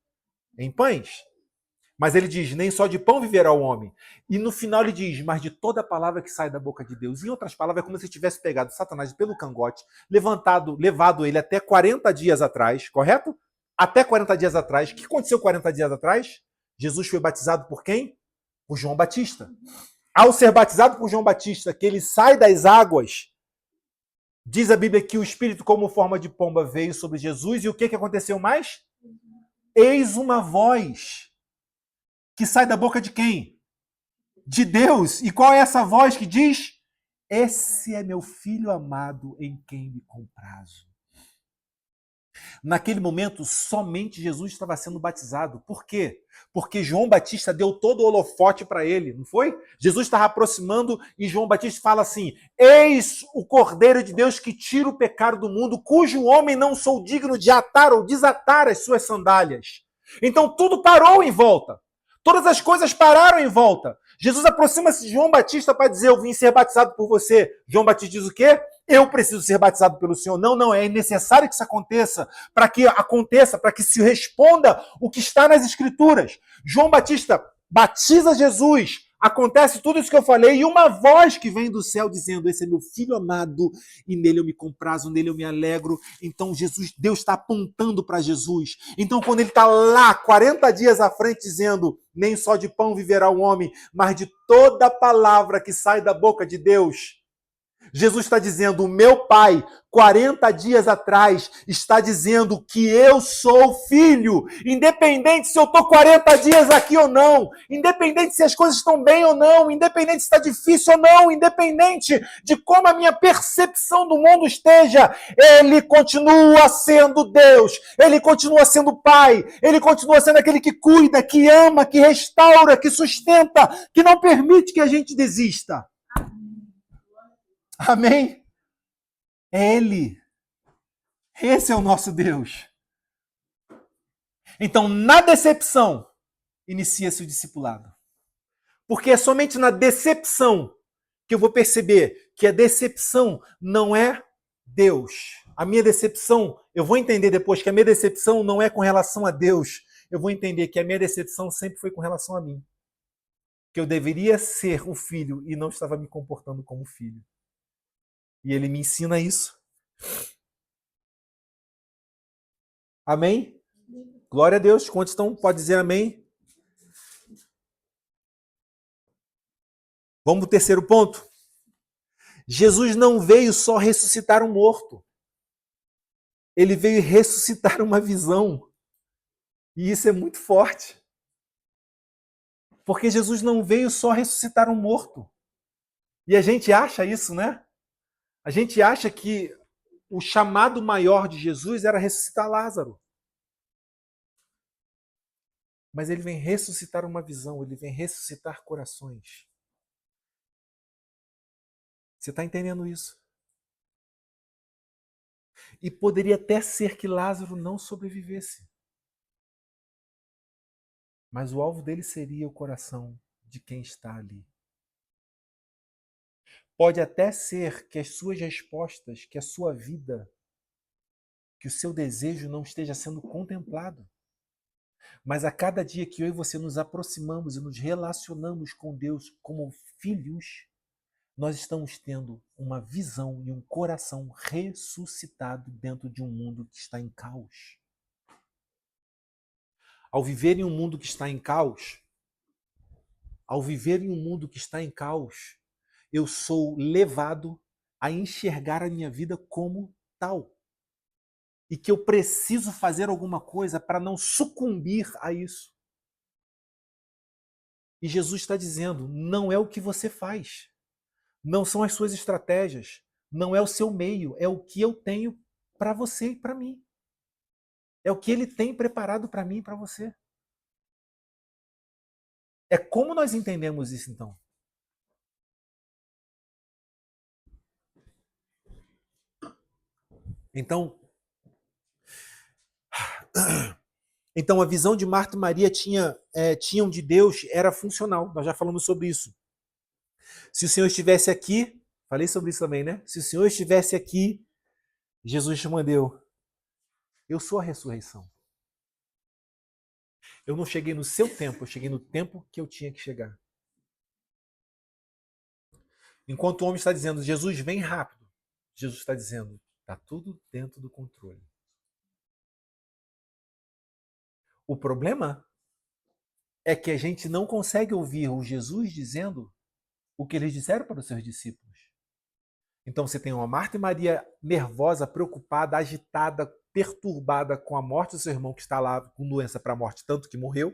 em pães. Mas ele diz, nem só de pão viverá o homem. E no final ele diz, mas de toda a palavra que sai da boca de Deus. Em outras palavras, é como se tivesse pegado Satanás pelo cangote, levado ele até 40 dias atrás, correto? Até 40 dias atrás. O que aconteceu 40 dias atrás? Jesus foi batizado por quem? Por João Batista. Ao ser batizado por João Batista, que ele sai das águas, diz a Bíblia que o Espírito, como forma de pomba, veio sobre Jesus. E o que aconteceu mais? Eis uma voz que sai da boca de quem? De Deus. E qual é essa voz que diz? Esse é meu filho amado em quem me comprazo. Naquele momento, somente Jesus estava sendo batizado. Por quê? Porque João Batista deu todo o holofote para ele, não foi? Jesus estava aproximando e João Batista fala assim: eis o Cordeiro de Deus que tira o pecado do mundo, cujo homem não sou digno de atar ou desatar as suas sandálias. Então tudo parou em volta. Todas as coisas pararam em volta. Jesus aproxima-se de João Batista para dizer: eu vim ser batizado por você. João Batista diz o quê? Eu preciso ser batizado pelo Senhor. Não, não, é necessário que isso aconteça, para que se responda o que está nas Escrituras. João Batista batiza Jesus, acontece tudo isso que eu falei, e uma voz que vem do céu dizendo: esse é meu filho amado, e nele eu me comprazo, nele eu me alegro. Então Deus está apontando para Jesus. Então quando ele está lá, 40 dias à frente, dizendo: nem só de pão viverá o homem, mas de toda palavra que sai da boca de Deus. Jesus está dizendo: o meu pai, 40 dias atrás, está dizendo que eu sou filho, independente se eu estou 40 dias aqui ou não, independente se as coisas estão bem ou não, independente se está difícil ou não, independente de como a minha percepção do mundo esteja, ele continua sendo Deus, ele continua sendo pai, ele continua sendo aquele que cuida, que ama, que restaura, que sustenta, que não permite que a gente desista. Amém? É Ele. Esse é o nosso Deus. Então, na decepção, inicia-se o discipulado. Porque é somente na decepção que eu vou perceber que a decepção não é Deus. A minha decepção, eu vou entender depois que a minha decepção não é com relação a Deus. Eu vou entender que a minha decepção sempre foi com relação a mim. Que eu deveria ser um filho e não estava me comportando como filho. E ele me ensina isso. Amém? Glória a Deus. Quantos estão? Pode dizer amém? Vamos para o terceiro ponto. Jesus não veio só ressuscitar um morto. Ele veio ressuscitar uma visão. E isso é muito forte. Porque Jesus não veio só ressuscitar um morto. E a gente acha isso, né? A gente acha que o chamado maior de Jesus era ressuscitar Lázaro. Mas ele vem ressuscitar uma visão, ele vem ressuscitar corações. Você está entendendo isso? E poderia até ser que Lázaro não sobrevivesse. Mas o alvo dele seria o coração de quem está ali. Pode até ser que as suas respostas, que a sua vida, que o seu desejo não esteja sendo contemplado. Mas a cada dia que eu e você nos aproximamos e nos relacionamos com Deus como filhos, nós estamos tendo uma visão e um coração ressuscitado dentro de um mundo que está em caos. Ao viver em um mundo que está em caos, eu sou levado a enxergar a minha vida como tal. E que eu preciso fazer alguma coisa para não sucumbir a isso. E Jesus está dizendo: não é o que você faz, não são as suas estratégias, não é o seu meio, é o que eu tenho para você e para mim. É o que ele tem preparado para mim e para você. É como nós entendemos isso, então. Então a visão de Marta e Maria tinham de Deus era funcional. Nós já falamos sobre isso. Se o Senhor estivesse aqui, falei sobre isso também, né? Se o Senhor estivesse aqui, Jesus respondeu: eu sou a ressurreição. Eu não cheguei no seu tempo, eu cheguei no tempo que eu tinha que chegar. Enquanto o homem está dizendo: Jesus, vem rápido, Jesus está dizendo: está tudo dentro do controle. O problema é que a gente não consegue ouvir o Jesus dizendo o que eles disseram para os seus discípulos. Então você tem uma Marta e Maria nervosa, preocupada, agitada, perturbada com a morte do seu irmão que está lá com doença para a morte, tanto que morreu.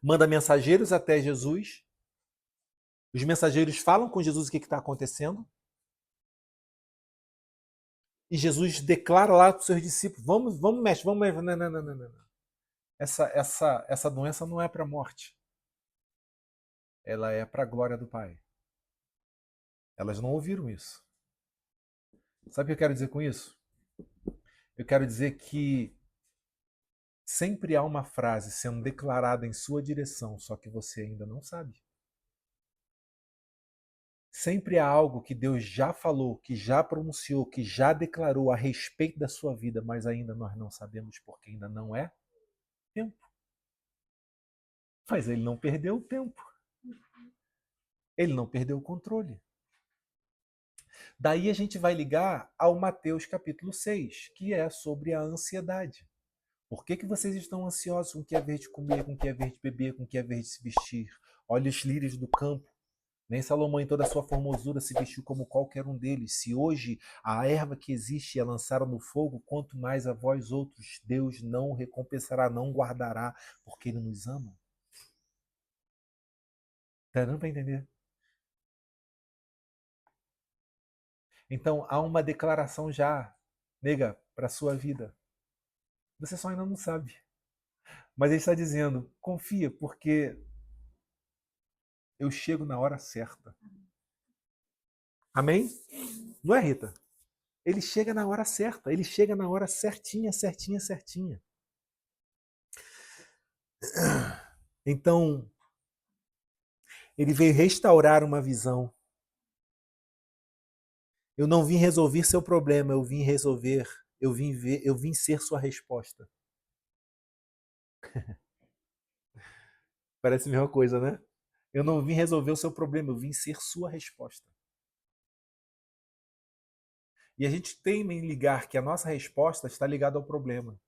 Manda mensageiros até Jesus. Os mensageiros falam com Jesus o que está acontecendo. E Jesus declara lá para os seus discípulos: vamos, mestre, vamos. Não. Essa doença não é para a morte. Ela é para a glória do Pai. Elas não ouviram isso. Sabe o que eu quero dizer com isso? Eu quero dizer que sempre há uma frase sendo declarada em sua direção, só que você ainda não sabe. Sempre há algo que Deus já falou, que já pronunciou, que já declarou a respeito da sua vida, mas ainda nós não sabemos porque ainda não é tempo. Mas ele não perdeu o tempo. Ele não perdeu o controle. Daí a gente vai ligar ao Mateus capítulo 6, que é sobre a ansiedade. Por que vocês estão ansiosos com o que é ver de comer, com o que é ver de beber, com o que é ver de se vestir? Olha os lírios do campo. Nem Salomão em toda a sua formosura se vestiu como qualquer um deles. Se hoje a erva que existe é lançada no fogo, quanto mais a vós outros, Deus não recompensará, não guardará, porque Ele nos ama. Tá dando para entender? Então há uma declaração já, nega, para a sua vida. Você só ainda não sabe. Mas Ele está dizendo, confia, porque eu chego na hora certa. Amém? Não é, Rita? Ele chega na hora certa, ele chega na hora certinha. Então, ele veio restaurar uma visão. Eu não vim resolver seu problema, eu vim resolver, eu vim ser sua resposta. Parece a mesma coisa, né? Eu não vim resolver o seu problema, eu vim ser sua resposta. E a gente tem em ligar que a nossa resposta está ligada ao problema.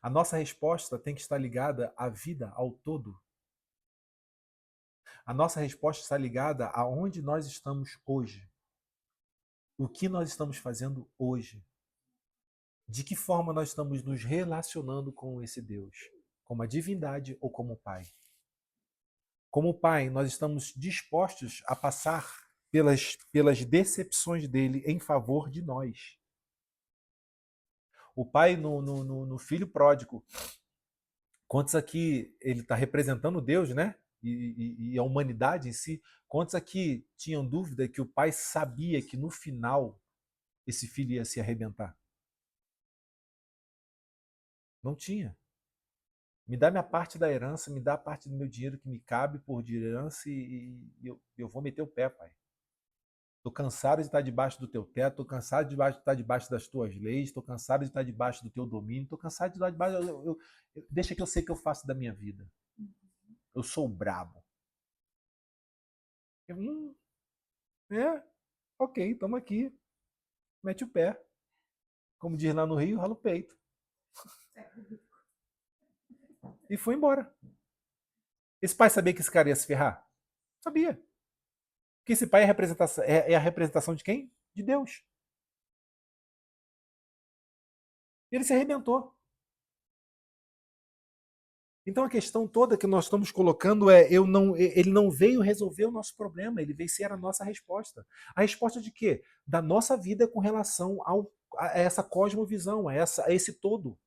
A nossa resposta tem que estar ligada à vida, ao todo. A nossa resposta está ligada aonde nós estamos hoje. O que nós estamos fazendo hoje. De que forma nós estamos nos relacionando com esse Deus? Como a divindade ou como Pai? Como Pai, nós estamos dispostos a passar pelas decepções dele em favor de nós. O Pai no Filho Pródigo. Quantos aqui ele está representando Deus, né? E a humanidade em si. Quantos aqui tinham dúvida que o Pai sabia que no final esse filho ia se arrebentar? Não tinha. Me dá minha parte da herança, me dá a parte do meu dinheiro que me cabe por de herança e eu vou meter o pé, Pai. Estou cansado de estar debaixo do teu teto, estou cansado de estar debaixo das tuas leis, estou cansado de estar debaixo do teu domínio, estou cansado de estar debaixo... Deixa que eu sei o que eu faço da minha vida. Eu sou o brabo. Ok, estamos aqui. Mete o pé. Como diz lá no Rio, rala o peito. E foi embora. Esse pai sabia que esse cara ia se ferrar? Sabia. Porque esse pai é a representação de quem? De Deus. Ele se arrebentou. Então a questão toda que nós estamos colocando é ele não veio resolver o nosso problema, ele veio ser a nossa resposta. A resposta de quê? Da nossa vida com relação a essa cosmovisão, a esse todo.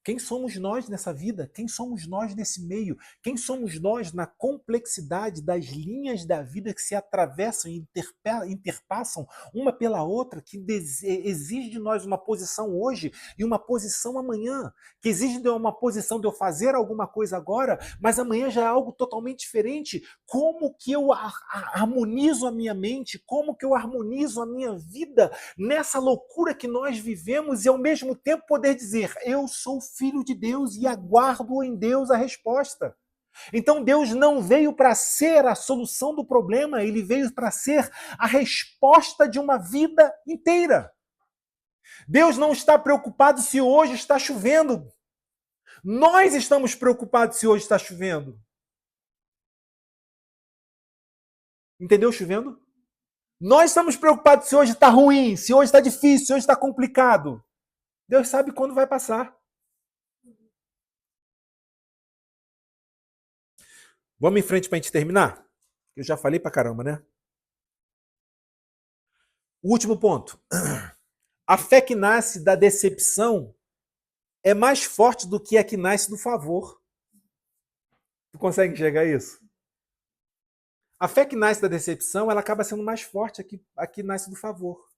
Quem somos nós nessa vida? Quem somos nós nesse meio? Quem somos nós na complexidade das linhas da vida que se atravessam e interpassam uma pela outra, que exige de nós uma posição hoje e uma posição amanhã, que exige de uma posição de eu fazer alguma coisa agora, mas amanhã já é algo totalmente diferente. Como que eu harmonizo a minha mente? Como que eu harmonizo a minha vida nessa loucura que nós vivemos e ao mesmo tempo poder dizer, eu sou filho de Deus e aguardo em Deus a resposta. Então Deus não veio para ser a solução do problema, ele veio para ser a resposta de uma vida inteira. Deus não está preocupado se hoje está chovendo. Nós estamos preocupados se hoje está chovendo. Entendeu chovendo? Nós estamos preocupados se hoje está ruim, se hoje está difícil, se hoje está complicado. Deus sabe quando vai passar. Vamos em frente para a gente terminar? Eu já falei pra caramba, né? O último ponto. A fé que nasce da decepção é mais forte do que a que nasce do favor. Tu consegue enxergar isso? A fé que nasce da decepção, ela acaba sendo mais forte a que nasce do favor.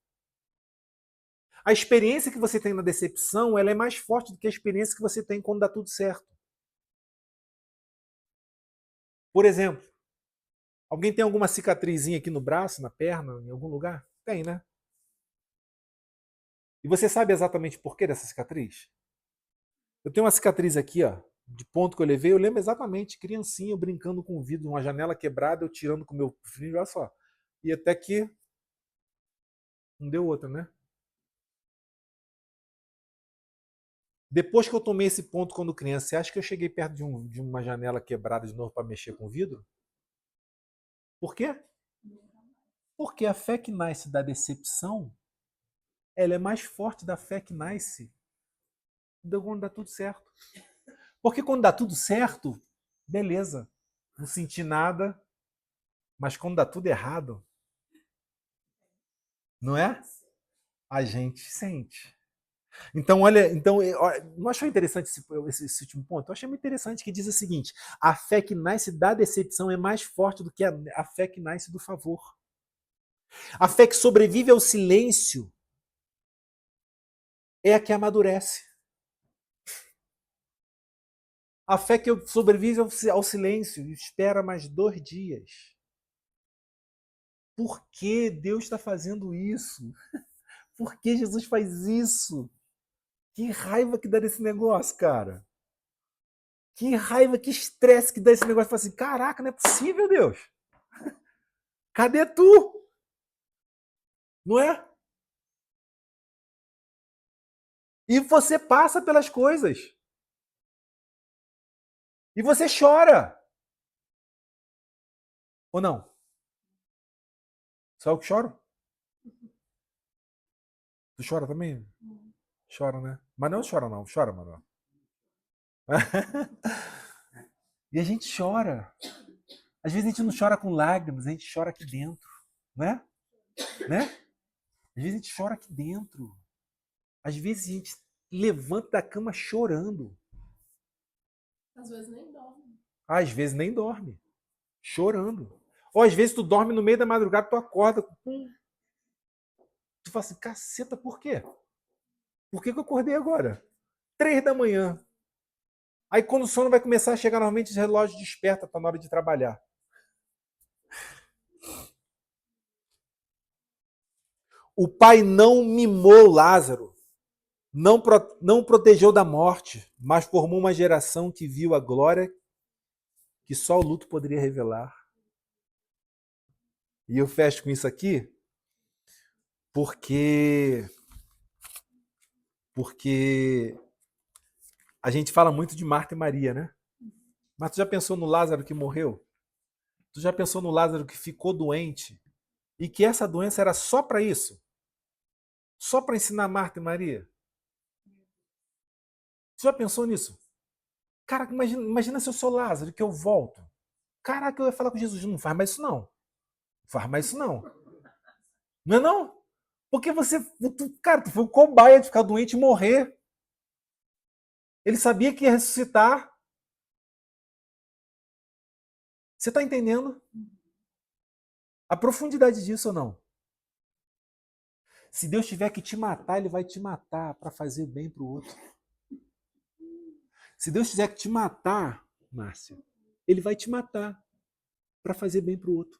A experiência que você tem na decepção, ela é mais forte do que a experiência que você tem quando dá tudo certo. Por exemplo, alguém tem alguma cicatrizinha aqui no braço, na perna, em algum lugar? Tem, né? E você sabe exatamente por que dessa cicatriz? Eu tenho uma cicatriz aqui, ó, de ponto que eu levei, eu lembro exatamente, criancinha, eu brincando com o vidro, uma janela quebrada, eu tirando com o meu filho, olha só. E até que não deu outra, né? Depois que eu tomei esse ponto quando criança, você acha que eu cheguei perto de uma janela quebrada de novo para mexer com o vidro? Por quê? Porque a fé que nasce da decepção, ela é mais forte da fé que nasce quando dá tudo certo. Porque quando dá tudo certo, beleza, não senti nada, mas quando dá tudo errado, não é? A gente sente. Então, olha, não achou interessante esse último ponto? Eu achei muito interessante que diz o seguinte: a fé que nasce da decepção é mais forte do que a fé que nasce do favor. A fé que sobrevive ao silêncio é a que amadurece. A fé que sobrevive ao silêncio e espera mais 2 dias. Por que Deus está fazendo isso? Por que Jesus faz isso? Que raiva que dá desse negócio, cara. Que raiva, que estresse que dá esse negócio. Fala assim, caraca, não é possível, Deus. Cadê tu? Não é? E você passa pelas coisas. E você chora. Ou não? Só eu que choro? Tu chora também? Chora, né? Mas não chora não. Chora, Manuel. E a gente chora. Às vezes a gente não chora com lágrimas, a gente chora aqui dentro. Né? Né? Às vezes a gente chora aqui dentro. Às vezes a gente levanta da cama chorando. Às vezes nem dorme. Às vezes nem dorme. Chorando. Ou às vezes tu dorme no meio da madrugada, tu acorda. Tu fala assim, caceta, por quê? Por que eu acordei agora? 3 da manhã. Aí quando o sono vai começar a chegar, normalmente o relógio desperta, tá na hora de trabalhar. O pai não mimou Lázaro, não protegeu da morte, mas formou uma geração que viu a glória que só o luto poderia revelar. E eu fecho com isso aqui porque a gente fala muito de Marta e Maria, né? Mas tu já pensou no Lázaro que morreu? Tu já pensou no Lázaro que ficou doente e que essa doença era só para isso? Só para ensinar Marta e Maria? Tu já pensou nisso? Cara, imagina se eu sou Lázaro, que eu volto. Caraca, eu ia falar com Jesus, não faz mais isso não. Não faz mais isso não. Não é não? Porque cara, tu foi o cobaia de ficar doente e morrer. Ele sabia que ia ressuscitar. Você está entendendo a profundidade disso ou não? Se Deus tiver que te matar, Ele vai te matar para fazer bem para o outro. Se Deus tiver que te matar, Márcia, Ele vai te matar para fazer bem para o outro.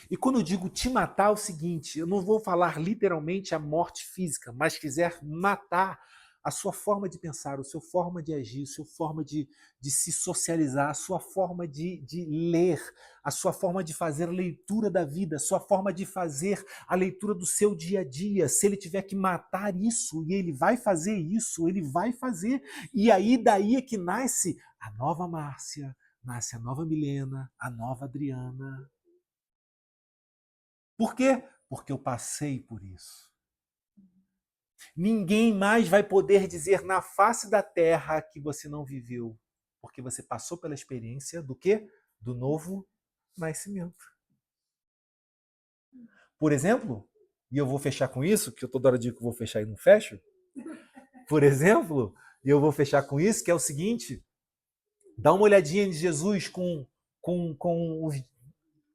E quando eu digo te matar, é o seguinte, eu não vou falar literalmente a morte física, mas quiser matar a sua forma de pensar, a sua forma de agir, a sua forma de se socializar, a sua forma de ler, a sua forma de fazer a leitura da vida, a sua forma de fazer a leitura do seu dia a dia. Se ele tiver que matar isso, e ele vai fazer isso, ele vai fazer. E aí daí é que nasce a nova Márcia, nasce a nova Milena, a nova Adriana. Por quê? Porque eu passei por isso. Ninguém mais vai poder dizer na face da terra que você não viveu, porque você passou pela experiência do quê? do novo nascimento. Por exemplo, e eu vou fechar com isso, que eu toda hora digo que eu vou fechar e não fecho. Por exemplo, e eu vou fechar com isso, que é o seguinte: dá uma olhadinha em Jesus com os...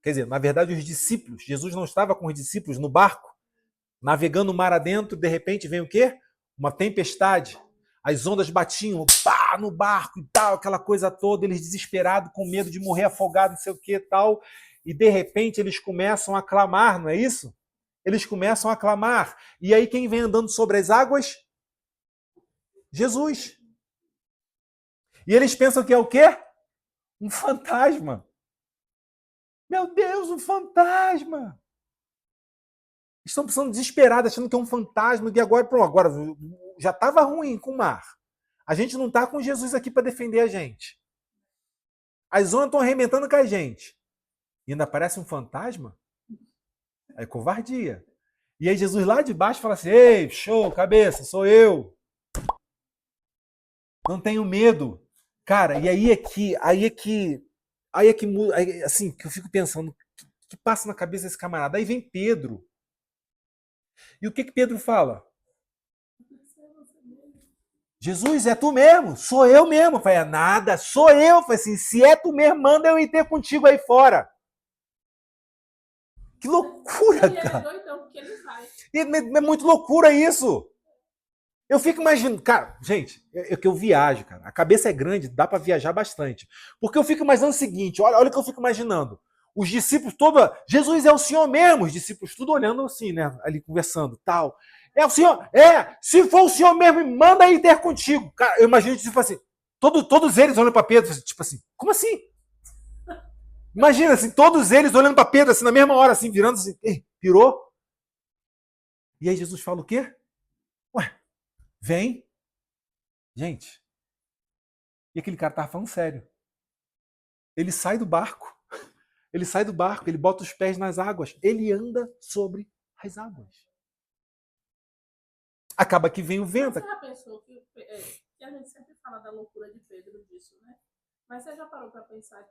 Quer dizer, na verdade, os discípulos. Jesus não estava com os discípulos no barco, navegando o mar adentro, de repente vem o quê? Uma tempestade. As ondas batiam pá, no barco e tal, aquela coisa toda, eles desesperados, com medo de morrer afogado, não sei o que e tal. E de repente eles começam a clamar, não é isso? Eles começam a clamar. E aí quem vem andando sobre as águas? Jesus. E eles pensam que é o quê? Um fantasma. Meu Deus, um fantasma! Estão pensando desesperados, achando que é um fantasma, e agora, pronto, agora já estava ruim com o mar. A gente não está com Jesus aqui para defender a gente. As ondas estão arrebentando com a gente. E ainda parece um fantasma? É covardia. E aí Jesus lá de baixo fala assim: ei, show, cabeça, sou eu. Não tenho medo. Cara, e aí é que assim, que eu fico pensando, que passa na cabeça desse camarada? Aí vem Pedro. E o que Pedro fala? Jesus, é tu mesmo? Sou eu mesmo. Eu falei, nada, sou eu. Eu falei assim, se é tu mesmo, manda eu ir ter contigo aí fora. Que loucura, cara. E é muito loucura isso. Eu fico imaginando, cara, gente, é que eu viajo, cara. A cabeça é grande, dá para viajar bastante. Porque eu fico imaginando o seguinte, olha o que eu fico imaginando. Os discípulos todos, Jesus é o Senhor mesmo, os discípulos tudo olhando assim, né, ali conversando, tal. É o Senhor, se for o Senhor mesmo, manda aí ter contigo. Cara, eu imagino tipo assim, todos eles olhando para Pedro, tipo assim, como assim? Imagina assim, todos eles olhando para Pedro assim na mesma hora, assim, virando assim, pirou? E aí Jesus fala o quê? Ué, vem. Gente, e aquele cara tava falando sério. Ele sai do barco, ele bota os pés nas águas, ele anda sobre as águas. Acaba que vem o vento. Você já pensou que a gente sempre fala da loucura de Pedro disso, né? Mas você já parou para pensar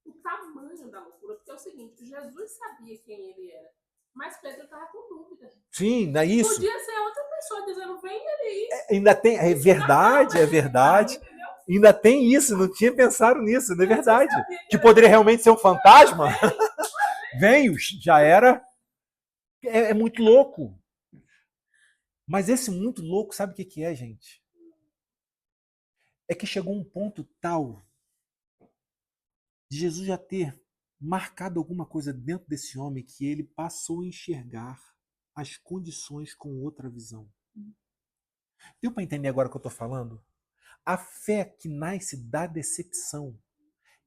o tamanho da loucura? Porque é o seguinte, Jesus sabia quem ele era, mas Pedro estava com dúvida. Sim, não é isso. Podia ser outra pessoa dizendo, vem ali. Ainda tem, é verdade. Ainda tem isso, não tinha pensado nisso, não é verdade. Que poderia realmente ser um fantasma. Vem, já era. É muito louco. Mas esse muito louco, sabe o que é, gente? É que chegou um ponto tal de Jesus já ter marcado alguma coisa dentro desse homem que ele passou a enxergar as condições com outra visão. Deu para entender agora o que eu estou falando? A fé que nasce da decepção,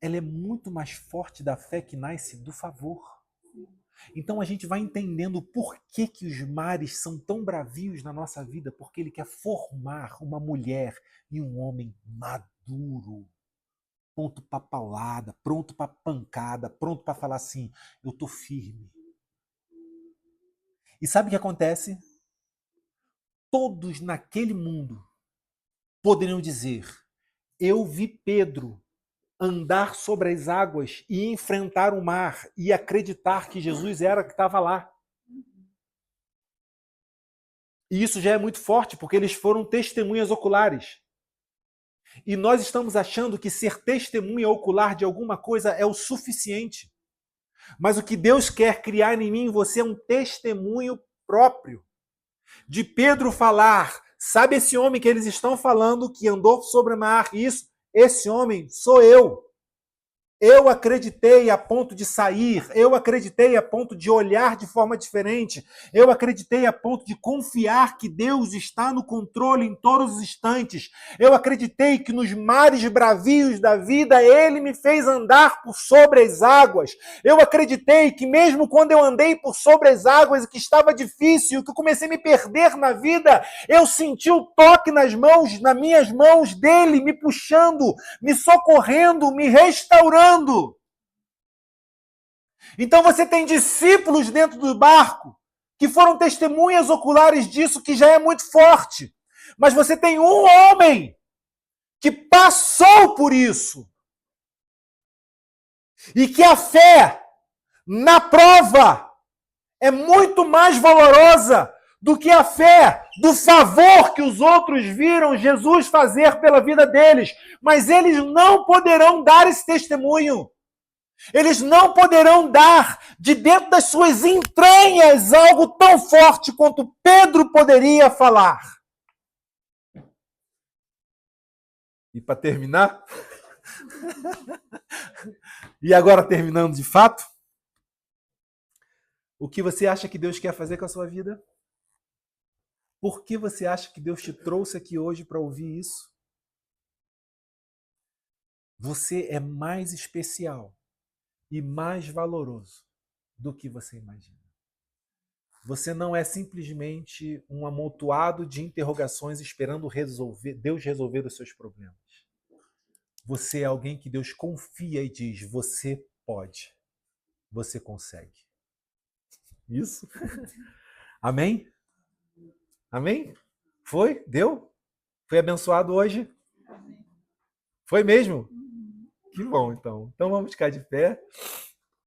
ela é muito mais forte da fé que nasce do favor. Então a gente vai entendendo por que os mares são tão bravios na nossa vida, porque ele quer formar uma mulher e um homem maduro, pronto para paulada, pronto para pancada, pronto para falar assim, eu tô firme. E sabe o que acontece? Todos naquele mundo poderiam dizer, eu vi Pedro andar sobre as águas e enfrentar o mar e acreditar que Jesus era que estava lá. E isso já é muito forte, porque eles foram testemunhas oculares. E nós estamos achando que ser testemunha ocular de alguma coisa é o suficiente. Mas o que Deus quer criar em mim e você é um testemunho próprio. De Pedro falar, sabe esse homem que eles estão falando, que andou sobre o mar? Isso, esse homem sou eu. Eu acreditei a ponto de sair, eu acreditei a ponto de olhar de forma diferente, eu acreditei a ponto de confiar que Deus está no controle em todos os instantes, eu acreditei que nos mares bravios da vida Ele me fez andar por sobre as águas, eu acreditei que mesmo quando eu andei por sobre as águas e que estava difícil, que eu comecei a me perder na vida, eu senti o toque nas minhas mãos dele, me puxando, me socorrendo, me restaurando. Então você tem discípulos dentro do barco que foram testemunhas oculares disso, que já é muito forte. Mas você tem um homem que passou por isso. E que a fé na prova é muito mais valorosa do que a fé do favor que os outros viram Jesus fazer pela vida deles. Mas eles não poderão dar esse testemunho. Eles não poderão dar de dentro das suas entranhas algo tão forte quanto Pedro poderia falar. E para terminar, e agora terminando de fato, o que você acha que Deus quer fazer com a sua vida? Por que você acha que Deus te trouxe aqui hoje para ouvir isso? Você é mais especial e mais valoroso do que você imagina. Você não é simplesmente um amontoado de interrogações esperando Deus resolver os seus problemas. Você é alguém que Deus confia e diz, você pode, você consegue. Isso? Amém? Amém? Foi? Deu? Foi abençoado hoje? Foi mesmo? Que bom, então. Então vamos ficar de pé.